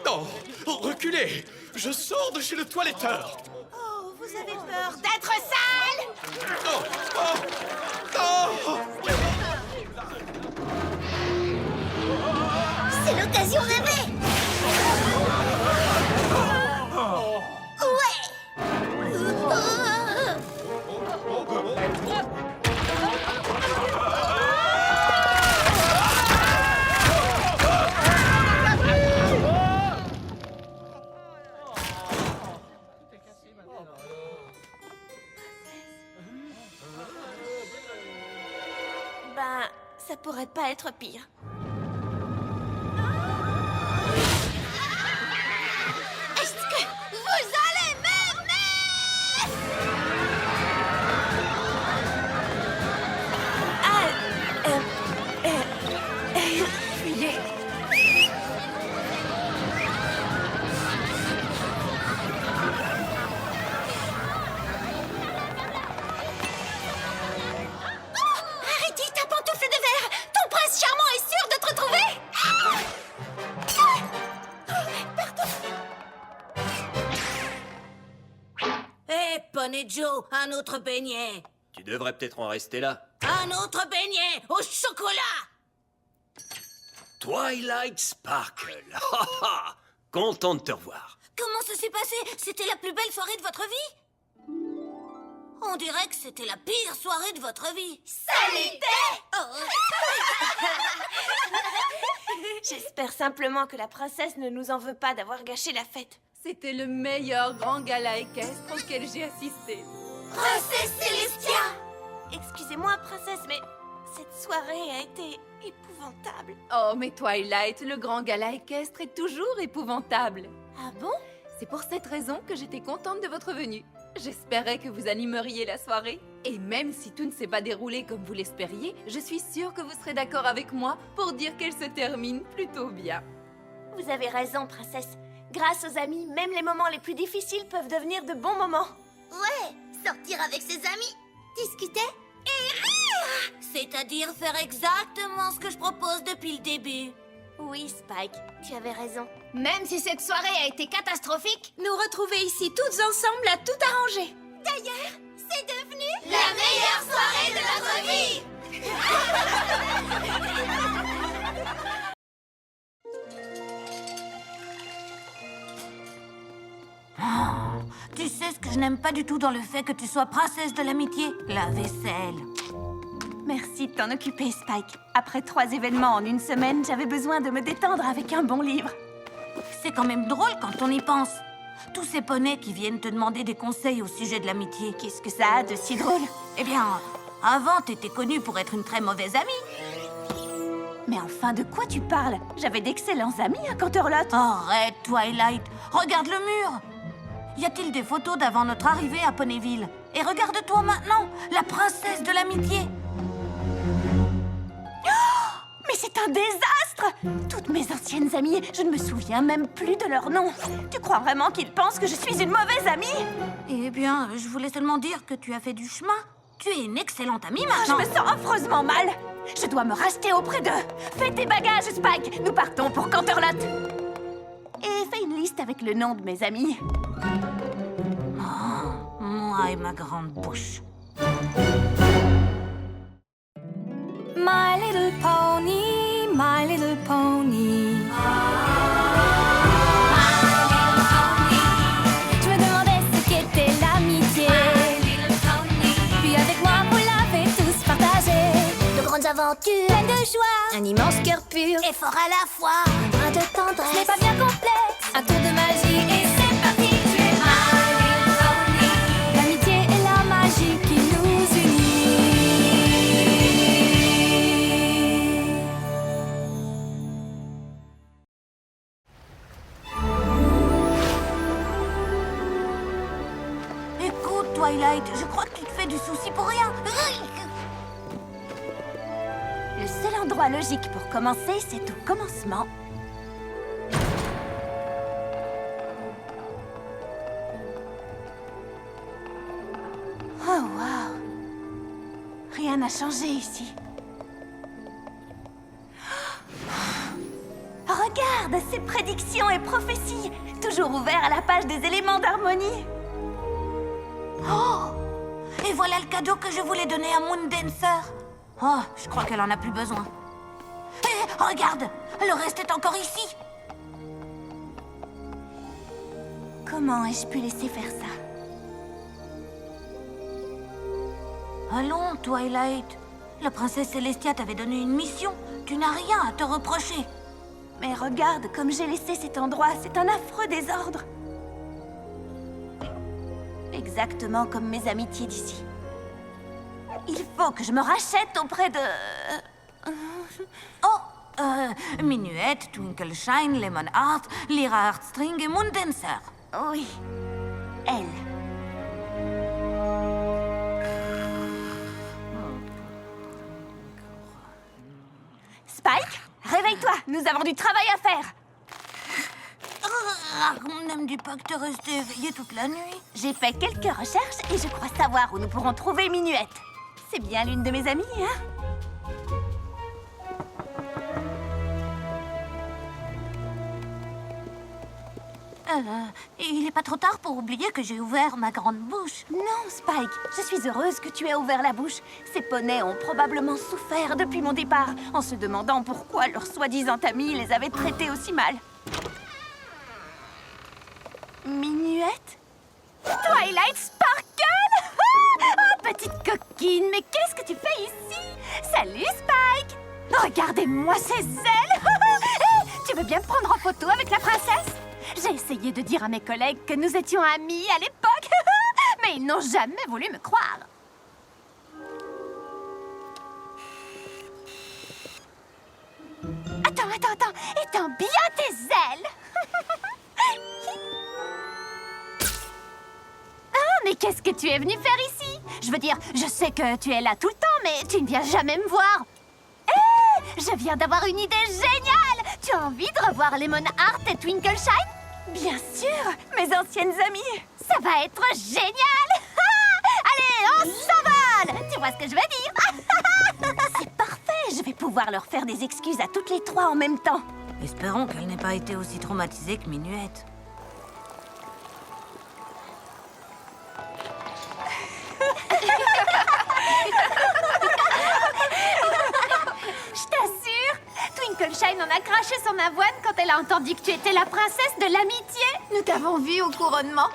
Non, reculez. Je sors de chez le toiletteur. Oh, vous avez peur d'être sale? Non, oh, non. C'est l'occasion rêvée. Ben, ça pourrait pas être pire. Est-ce que vous allez m'aimer? Fuyez. Arrêtez ta pantoufle de verre! Ton prince charmant est sûr de te retrouver! Hé, Poney Joe, un autre beignet. Tu devrais peut-être en rester là. Un autre beignet au chocolat. Twilight Sparkle. Ha, ha. Content de te revoir. Comment ça s'est passé? C'était la plus belle soirée de votre vie? On dirait que c'était la pire soirée de votre vie. J'espère simplement que la princesse ne nous en veut pas d'avoir gâché la fête. C'était le meilleur grand gala équestre auquel j'ai assisté. Princesse Célestia! Excusez-moi, princesse, mais cette soirée a été épouvantable. Oh, mais Twilight, le grand gala équestre est toujours épouvantable. Ah bon? C'est pour cette raison que j'étais contente de votre venue. J'espérais que vous animeriez la soirée. Et même si tout ne s'est pas déroulé comme vous l'espériez, je suis sûre que vous serez d'accord avec moi pour dire qu'elle se termine plutôt bien. Vous avez raison, princesse. Grâce aux amis, même les moments les plus difficiles peuvent devenir de bons moments. Ouais, sortir avec ses amis, discuter et rire! C'est-à-dire faire exactement ce que je propose depuis le début. Oui, Spike, tu avais raison. Même si cette soirée a été catastrophique, Nous retrouver ici toutes ensemble a tout arrangé. D'ailleurs, c'est devenu La meilleure soirée de notre vie. Tu sais ce que je n'aime pas du tout dans le fait que tu sois princesse de l'amitié? La vaisselle. Merci de t'en occuper, Spike. Après 3 événements en une semaine, j'avais besoin de me détendre avec un bon livre. C'est quand même drôle quand on y pense. Tous ces poneys qui viennent te demander des conseils au sujet de l'amitié. Qu'est-ce que ça a de si drôle? Eh bien, avant, t'étais connue pour être une très mauvaise amie. Mais enfin, de quoi tu parles? J'avais d'excellents amis à Canterlot. Arrête, Twilight. Regarde le mur. Y a-t-il des photos d'avant notre arrivée à Ponyville? Et regarde-toi maintenant, la princesse de l'amitié. Mais c'est un désastre! Toutes mes anciennes amies, je ne me souviens même plus de leur nom. Tu crois vraiment qu'ils pensent que je suis une mauvaise amie? Eh bien, je voulais seulement dire que tu as fait du chemin. Tu es une excellente amie Je maintenant. me sens affreusement mal. Je dois me racheter auprès d'eux. Fais tes bagages, Spike. Nous partons pour Canterlot. Et fais une liste avec le nom de mes amis. Oh, moi et ma grande bouche. My little pony, my little pony. Je me demandais ce qu'était l'amitié. Puis avec moi, vous l'avez tous partagé. De grandes aventures, Pleine de joie, un immense cœur pur. et fort à la fois. Un brin de tendresse, ce n'est pas bien complexe. Un tour de magie et c'est parti. Tu es my little pony. L'amitié et la magie qui nous unit. Écoute, Twilight, je crois que tu te fais du souci pour rien. Le seul endroit logique pour commencer, c'est au commencement. Oh, wow! Rien n'a changé ici. Regarde, ces prédictions et prophéties, toujours ouverts à la page des éléments d'harmonie. Oh! Et voilà le cadeau que je voulais donner à Moondancer. Oh, je crois qu'elle en a plus besoin. Et regarde, le reste est encore ici. Comment ai-je pu laisser faire ça? Allons, Twilight. La princesse Célestia t'avait donné une mission. Tu n'as rien à te reprocher. Mais regarde comme j'ai laissé cet endroit. C'est un affreux désordre. Exactement comme mes amitiés d'ici. Il faut que je me rachète auprès de... Minuette, Twinkle Shine, Lemon Heart, Lyra Heartstring et Moondancer. Oui, elle. Spike, réveille-toi, nous avons du travail à faire. On n'aime du pas que t'es resté éveillé toute la nuit. J'ai fait quelques recherches et je crois savoir où nous pourrons trouver Minuette. C'est bien l'une de mes amies, hein? Il n'est pas trop tard pour oublier que j'ai ouvert ma grande bouche. Non, Spike, je suis heureuse que tu aies ouvert la bouche. Ces poneys ont probablement souffert depuis mon départ, en se demandant pourquoi leur soi-disant ami les avait traités aussi mal. Minuette? Twilight Sparkle! Oh, petite coquine, mais qu'est-ce que tu fais ici? Salut, Spike! Regardez-moi ces ailes! Hey, tu veux bien me prendre en photo avec la princesse? J'ai essayé de dire à mes collègues que nous étions amis à l'époque, mais ils n'ont jamais voulu me croire. Attends, étends bien tes ailes. Ah, mais qu'est-ce que tu es venu faire ici? Je veux dire, je sais que tu es là tout le temps, mais tu ne viens jamais me voir. Hé, je viens d'avoir une idée géniale. Tu as envie de revoir Lemon Heart et Twinkle Shine? Bien sûr, mes anciennes amies. Ça va être génial. Allez, on s'envole. Tu vois ce que je veux dire? C'est parfait, je vais pouvoir leur faire des excuses à toutes les trois en même temps. Espérons qu'elle n'ait pas été aussi traumatisée que Minuette. Je t'assure, Twinkle Shine en a craché son avoine quand elle a entendu que tu étais la princesse de l'amitié. Nous t'avons vu au couronnement.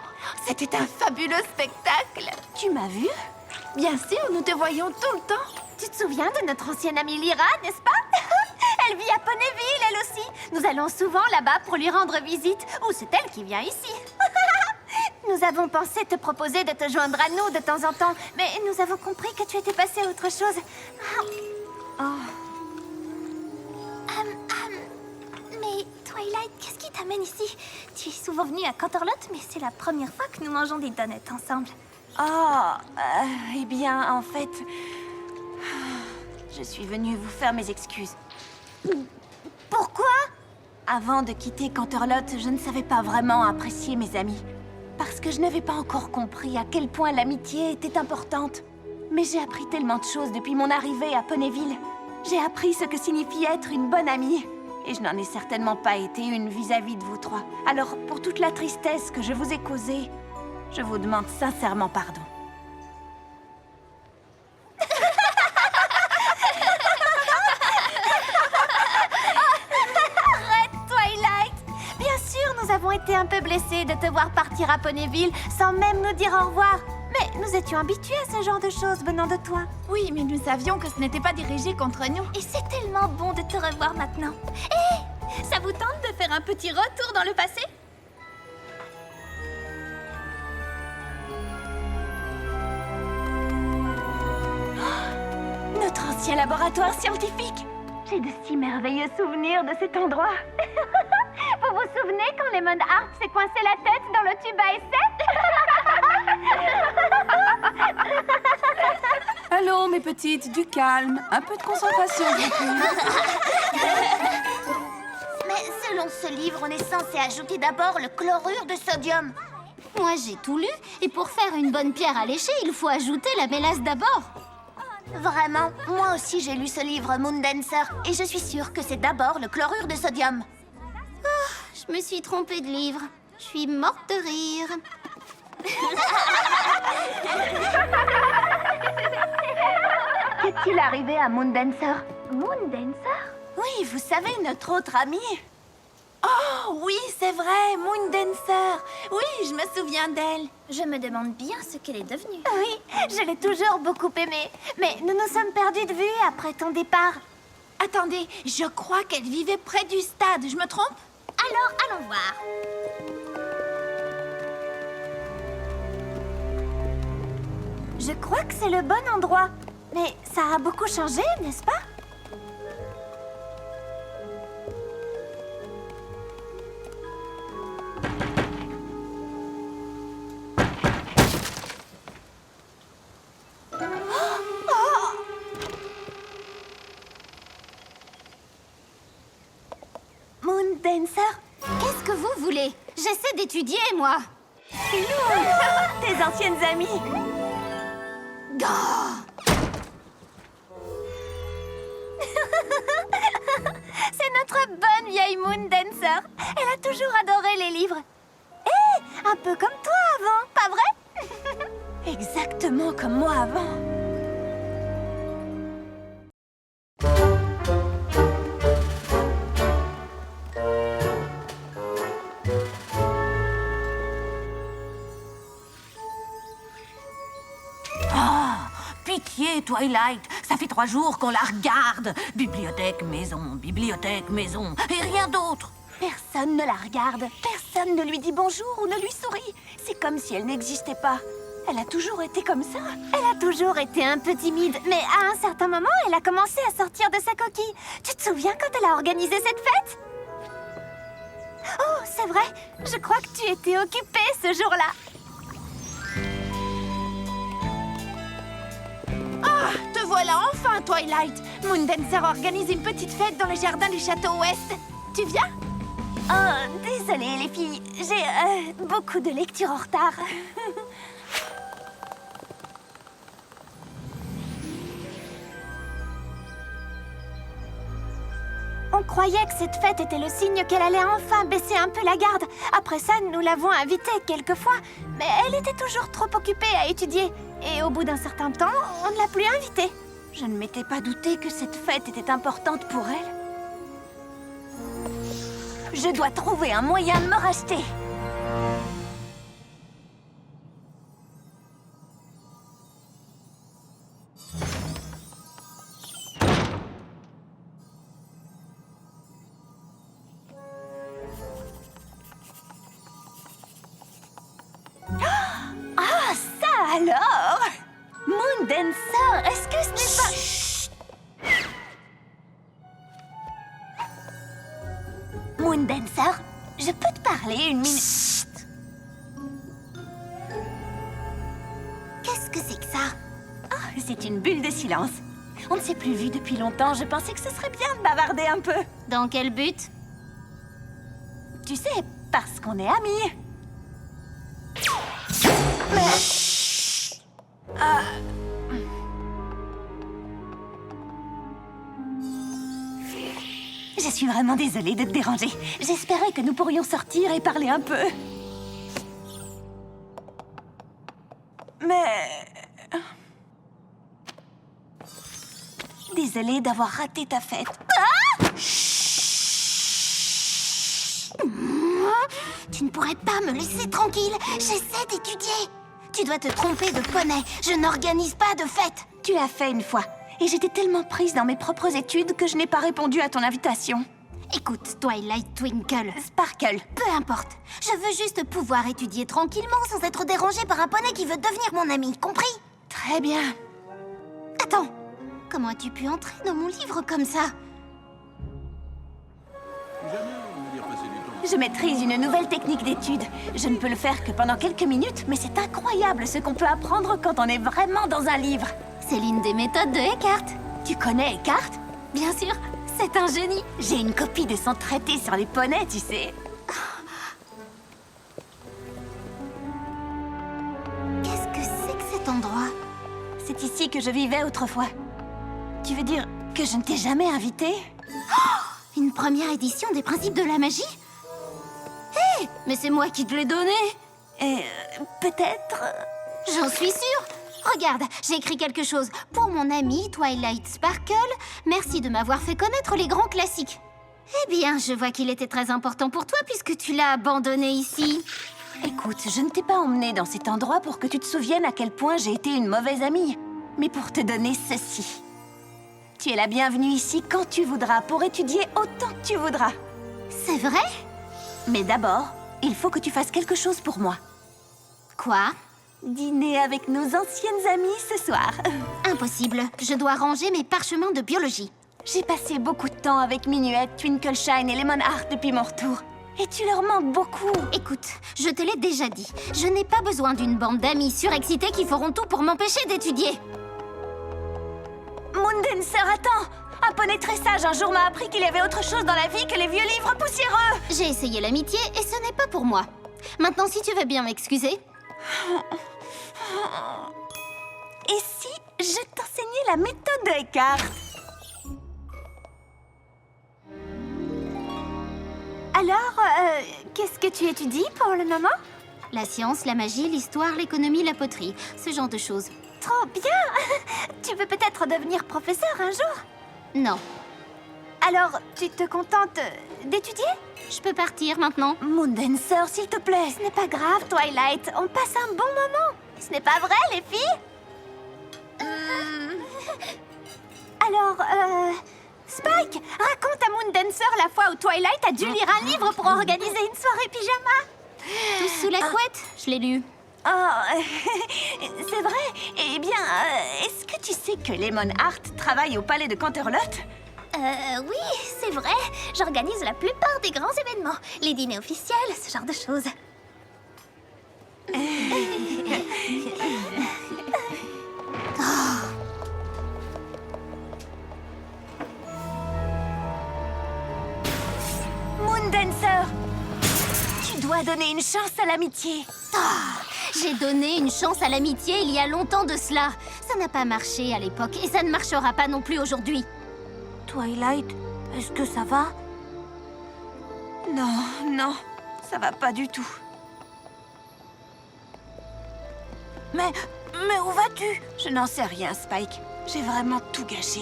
C'était un fabuleux spectacle. Tu m'as vu? Bien sûr, nous te voyons tout le temps. Tu te souviens de notre ancienne amie Lyra, n'est-ce pas? Elle vit à Ponyville, elle aussi. Nous allons souvent là-bas pour lui rendre visite. Ou c'est elle qui vient ici. Nous avons pensé te proposer de te joindre à nous de temps en temps, mais nous avons compris que tu étais passé à autre chose. Mais Twilight, qu'est-ce qui t'amène ici? Tu es souvent venue à Canterlot, mais c'est la première fois que nous mangeons des donuts ensemble. Eh bien, en fait, je suis venue vous faire mes excuses. Pourquoi? Avant de quitter Canterlot, je ne savais pas vraiment apprécier mes amis. Parce que je n'avais pas encore compris à quel point l'amitié était importante. Mais j'ai appris tellement de choses depuis mon arrivée à Ponyville. J'ai appris ce que signifie être une bonne amie. Et je n'en ai certainement pas été une vis-à-vis de vous trois. Alors, pour toute la tristesse que je vous ai causée, je vous demande sincèrement pardon. Arrête, Twilight! Bien sûr, nous avons été un peu blessés de te voir partir à Ponyville sans même nous dire au revoir. Mais nous étions habitués à ce genre de choses venant de toi. Oui, mais nous savions que ce n'était pas dirigé contre nous. Et c'est tellement bon de te revoir maintenant. Hé, ça vous tente de faire un petit retour dans le passé? Oh, notre ancien laboratoire scientifique. J'ai de si merveilleux souvenirs de cet endroit. Vous vous souvenez quand Lemon Heart s'est coincé la tête dans le tube à essai? Allons, mes petites, du calme. Un peu de concentration, je vous prie. Mais selon ce livre, on est censé ajouter d'abord le chlorure de sodium. Moi, j'ai tout lu. Et pour faire une bonne pierre à lécher, il faut ajouter la mélasse d'abord. Vraiment, moi aussi j'ai lu ce livre Moondancer et je suis sûre que c'est d'abord le chlorure de sodium. Je me suis trompée de livre. Je suis morte de rire. Qu'est-il arrivé à Moondancer? Moondancer? Oui, vous savez, notre autre amie. Oh, oui, c'est vrai, Moondancer. Oui, je me souviens d'elle. Je me demande bien ce qu'elle est devenue. Oui, je l'ai toujours beaucoup aimée. Mais nous nous sommes perdus de vue après ton départ. Attendez, je crois qu'elle vivait près du stade, je me trompe? Alors, allons voir. Je crois que c'est le bon endroit. Mais ça a beaucoup changé, n'est-ce pas? Moondancer? Qu'est-ce que vous voulez? J'essaie d'étudier, moi. Tes anciennes amies. C'est notre bonne vieille Moondancer. Elle a toujours adoré les livres. Hé, un peu comme toi avant, pas vrai? Exactement comme moi avant. Pitié, Twilight, ça fait 3 jours qu'on la regarde. Bibliothèque, maison, et rien d'autre. Personne ne la regarde. Personne ne lui dit bonjour ou ne lui sourit. C'est comme si elle n'existait pas. Elle a toujours été comme ça. Elle a toujours été un peu timide. Mais à un certain moment, elle a commencé à sortir de sa coquille. Tu te souviens quand elle a organisé cette fête? Oh, c'est vrai. Je crois que tu étais occupée ce jour-là. Ah, te voilà enfin, Twilight. Moondancer organise une petite fête dans les jardins du château ouest. Tu viens? Oh, désolée les filles. J'ai beaucoup de lectures en retard. On croyait que cette fête était le signe qu'elle allait enfin baisser un peu la garde. Après ça, nous l'avons invitée quelques fois, mais elle était toujours trop occupée à étudier. Et au bout d'un certain temps, on ne l'a plus invitée. Je ne m'étais pas douté que cette fête était importante pour elle. Je dois trouver un moyen de me racheter. Ah, ça alors! Moondancer, est-ce que ce n'est pas... Moondancer, je peux te parler une minute? Qu'est-ce que c'est que ça? Oh, c'est une bulle de silence. On ne s'est plus vu depuis longtemps, je pensais que ce serait bien de bavarder un peu. Dans quel but? Tu sais, parce qu'on est amis. Je suis vraiment désolée de te déranger. J'espérais que nous pourrions sortir et parler un peu. Mais... Désolée d'avoir raté ta fête. Tu ne pourrais pas me laisser tranquille. J'essaie d'étudier. Tu dois te tromper de poney. Je n'organise pas de fête. Tu l'as fait une fois. Et j'étais tellement prise dans mes propres études que je n'ai pas répondu à ton invitation. Écoute, Twilight Twinkle. Sparkle. Peu importe. Je veux juste pouvoir étudier tranquillement sans être dérangée par un poney qui veut devenir mon ami. Compris? Très bien. Attends. Comment as-tu pu entrer dans mon livre comme ça? Je maîtrise une nouvelle technique d'étude. Je ne peux le faire que pendant quelques minutes, mais c'est incroyable ce qu'on peut apprendre quand on est vraiment dans un livre. C'est l'une des méthodes de Eckhart. Tu connais Eckhart? Bien sûr, c'est un génie. J'ai une copie de son traité sur les poneys, tu sais. Qu'est-ce que c'est que cet endroit? C'est ici que je vivais autrefois. Tu veux dire que je ne t'ai jamais invitée? Une première édition des principes de la magie? Hé, mais c'est moi qui te l'ai donné. Peut-être... J'en suis sûre. Regarde, j'ai écrit quelque chose. Pour mon ami Twilight Sparkle, merci de m'avoir fait connaître les grands classiques. Eh bien, je vois qu'il était très important pour toi puisque tu l'as abandonné ici. Écoute, je ne t'ai pas emmenée dans cet endroit pour que tu te souviennes à quel point j'ai été une mauvaise amie, mais pour te donner ceci. Tu es la bienvenue ici quand tu voudras, pour étudier autant que tu voudras. C'est vrai? Mais d'abord, il faut que tu fasses quelque chose pour moi. Quoi? Dîner avec nos anciennes amies ce soir. Impossible, je dois ranger mes parchemins de biologie. J'ai passé beaucoup de temps avec Minuette, Twinkleshine et Lemonheart depuis mon retour. Et tu leur manques beaucoup. Écoute, je te l'ai déjà dit. Je n'ai pas besoin d'une bande d'amis surexcités qui feront tout pour m'empêcher d'étudier. Moondancer, attends! Un poney très sage un jour m'a appris qu'il y avait autre chose dans la vie que les vieux livres poussiéreux. J'ai essayé l'amitié et ce n'est pas pour moi. Maintenant, si tu veux bien m'excuser. Et si je t'enseignais la méthode de Eckhart? Alors, qu'est-ce que tu étudies pour le moment? La science, la magie, l'histoire, l'économie, la poterie. Ce genre de choses. Trop bien! Tu veux peut-être devenir professeur un jour? Non. Alors, tu te contentes d'étudier? Je peux partir maintenant. Moondancer, s'il te plaît. Ce n'est pas grave, Twilight. On passe un bon moment. Ce n'est pas vrai, les filles? Alors, Spike, raconte à Moondancer la fois où Twilight a dû lire un livre pour organiser une soirée pyjama. Tous sous la couette? Je l'ai lu. Oh, c'est vrai? Eh bien, est-ce que tu sais que Lemonheart travaille au palais de Canterlot? Oui, c'est vrai. J'organise la plupart des grands événements. Les dîners officiels, ce genre de choses. Moondancer, tu dois donner une chance à l'amitié. J'ai donné une chance à l'amitié il y a longtemps de cela. Ça n'a pas marché à l'époque et ça ne marchera pas non plus aujourd'hui. Twilight, est-ce que ça va? Non, non, ça va pas du tout. Mais où vas-tu? Je n'en sais rien, Spike. J'ai vraiment tout gâché.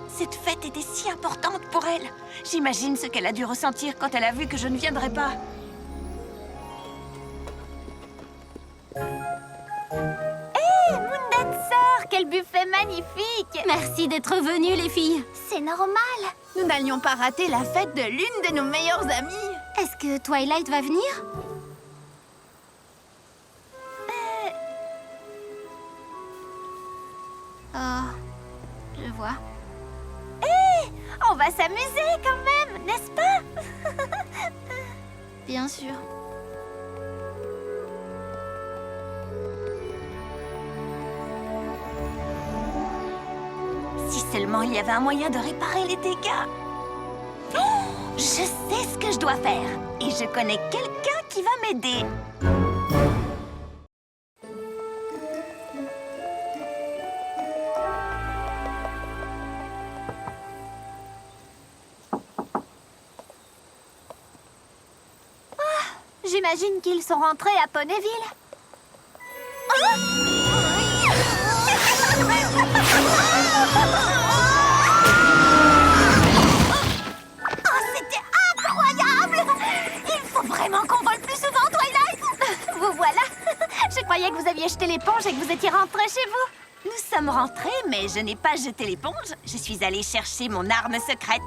Cette fête était si importante pour elle. J'imagine ce qu'elle a dû ressentir quand elle a vu que je ne viendrais pas. Hé, Moondancer, quel buffet magnifique! Merci d'être venus, les filles. C'est normal. Nous n'allions pas rater la fête de l'une de nos meilleures amies. Est-ce que Twilight va venir? Oh, je vois. Hé, on va s'amuser quand même, n'est-ce pas? Bien sûr. Si seulement il y avait un moyen de réparer les dégâts. Oh, je sais ce que je dois faire. Et je connais quelqu'un qui va m'aider. J'imagine qu'ils sont rentrés à Ponyville. Oh, c'était incroyable! Il faut vraiment qu'on vole plus souvent, Twilight! Vous voilà! Je croyais que vous aviez jeté l'éponge et que vous étiez rentrés chez vous. Nous sommes rentrés, mais je n'ai pas jeté l'éponge. Je suis allée chercher mon arme secrète.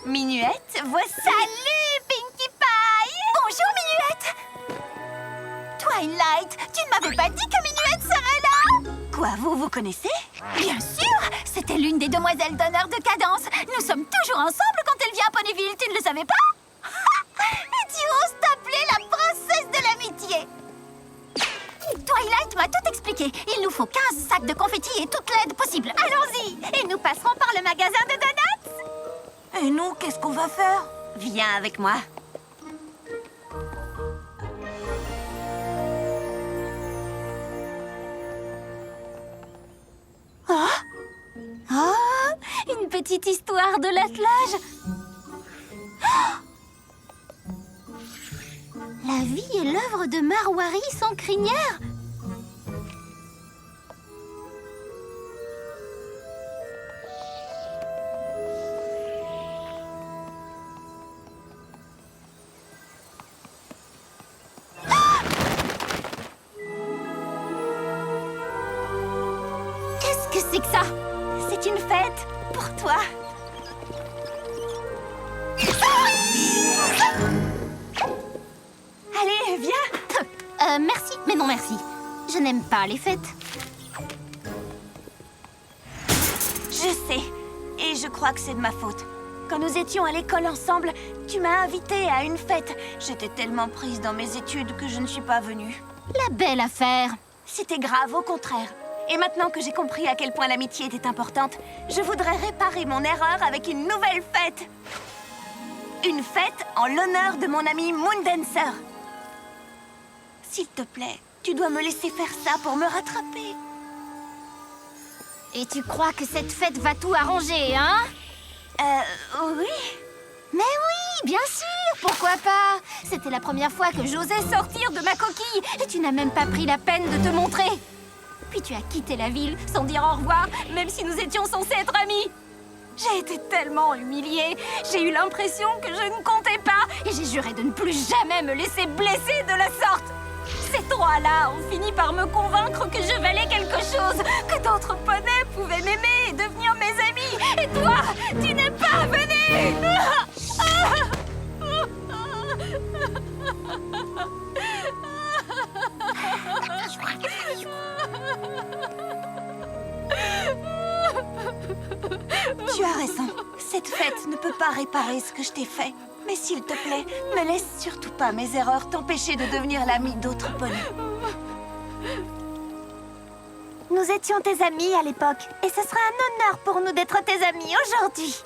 Minuette, voici... Salut, Pinkie Pie! Bonjour, Minuette! Twilight, tu ne m'avais pas dit que Minuette serait là! Quoi, vous connaissez? Bien sûr! C'était l'une des demoiselles d'honneur de Cadence. Nous sommes toujours ensemble quand elle vient à Ponyville, tu ne le savais pas? Et tu oses t'appeler la princesse de l'amitié! Toi, Twilight m'a tout expliqué. Il nous faut 15 sacs de confettis et toute l'aide possible. Allons-y. Et nous passerons par le magasin de donuts. Et nous, qu'est-ce qu'on va faire? Viens avec moi. Oh, une petite histoire de l'attelage. La vie et l'œuvre de Marwari sans crinière. Qu'est-ce que c'est que ça? C'est une fête pour toi. Allez, viens. Merci, mais non merci. Je n'aime pas les fêtes. Je sais. Et je crois que c'est de ma faute. Quand nous étions à l'école ensemble, tu m'as invitée à une fête. J'étais tellement prise dans mes études que je ne suis pas venue. La belle affaire. C'était grave, au contraire. Et maintenant que j'ai compris à quel point l'amitié était importante, je voudrais réparer mon erreur avec une nouvelle fête. Une fête en l'honneur de mon ami Moondancer. S'il te plaît, tu dois me laisser faire ça pour me rattraper. Et tu crois que cette fête va tout arranger, hein? Oui. Mais oui, bien sûr, pourquoi pas? C'était la première fois que j'osais sortir de ma coquille et tu n'as même pas pris la peine de te montrer. Puis tu as quitté la ville sans dire au revoir, même si nous étions censés être amis. J'ai été tellement humiliée, j'ai eu l'impression que je ne comptais pas et j'ai juré de ne plus jamais me laisser blesser de la sorte. Ces trois-là ont fini par me convaincre que je valais quelque chose, que d'autres poneys pouvaient m'aimer et devenir mes amis. Et toi, tu n'es pas venu. Tu as raison. Cette fête ne peut pas réparer ce que je t'ai fait. Mais s'il te plaît, ne laisse surtout pas mes erreurs t'empêcher de devenir l'ami d'autres poneys. Nous étions tes amis à l'époque, et ce sera un honneur pour nous d'être tes amis aujourd'hui.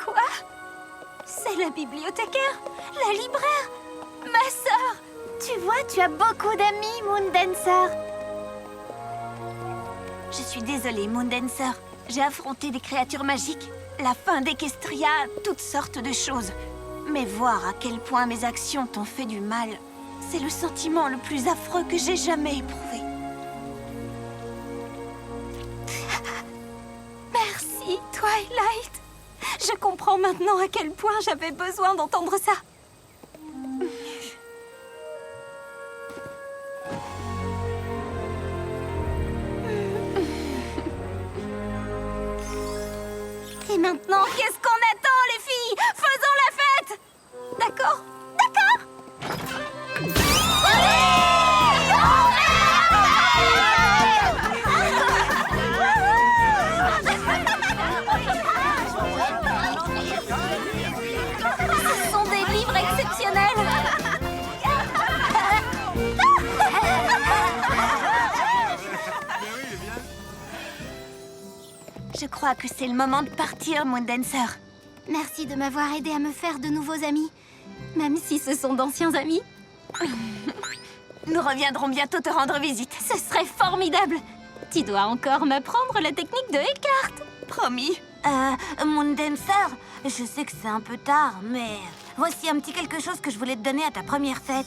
Quoi? C'est la bibliothécaire, la libraire, ma sœur. Tu vois, tu as beaucoup d'amis, Moondancer. Je suis désolée, Moondancer. J'ai affronté des créatures magiques, la fin d'Equestria, toutes sortes de choses. Mais voir à quel point mes actions t'ont fait du mal, c'est le sentiment le plus affreux que j'ai jamais éprouvé. Merci, Twilight. Je comprends maintenant à quel point j'avais besoin d'entendre ça. Et maintenant, qu'est-ce qu'on attend, les filles? Faisons la fête! D'accord? D'accord? Ce sont des livres exceptionnels! Je crois que c'est le moment de partir, Moondancer. Merci de m'avoir aidé à me faire de nouveaux amis, même si ce sont d'anciens amis. Nous reviendrons bientôt te rendre visite. Ce serait formidable. Tu dois encore m'apprendre la technique de Eckhart. Promis. Moondancer, je sais que c'est un peu tard, mais voici un petit quelque chose que je voulais te donner à ta première fête.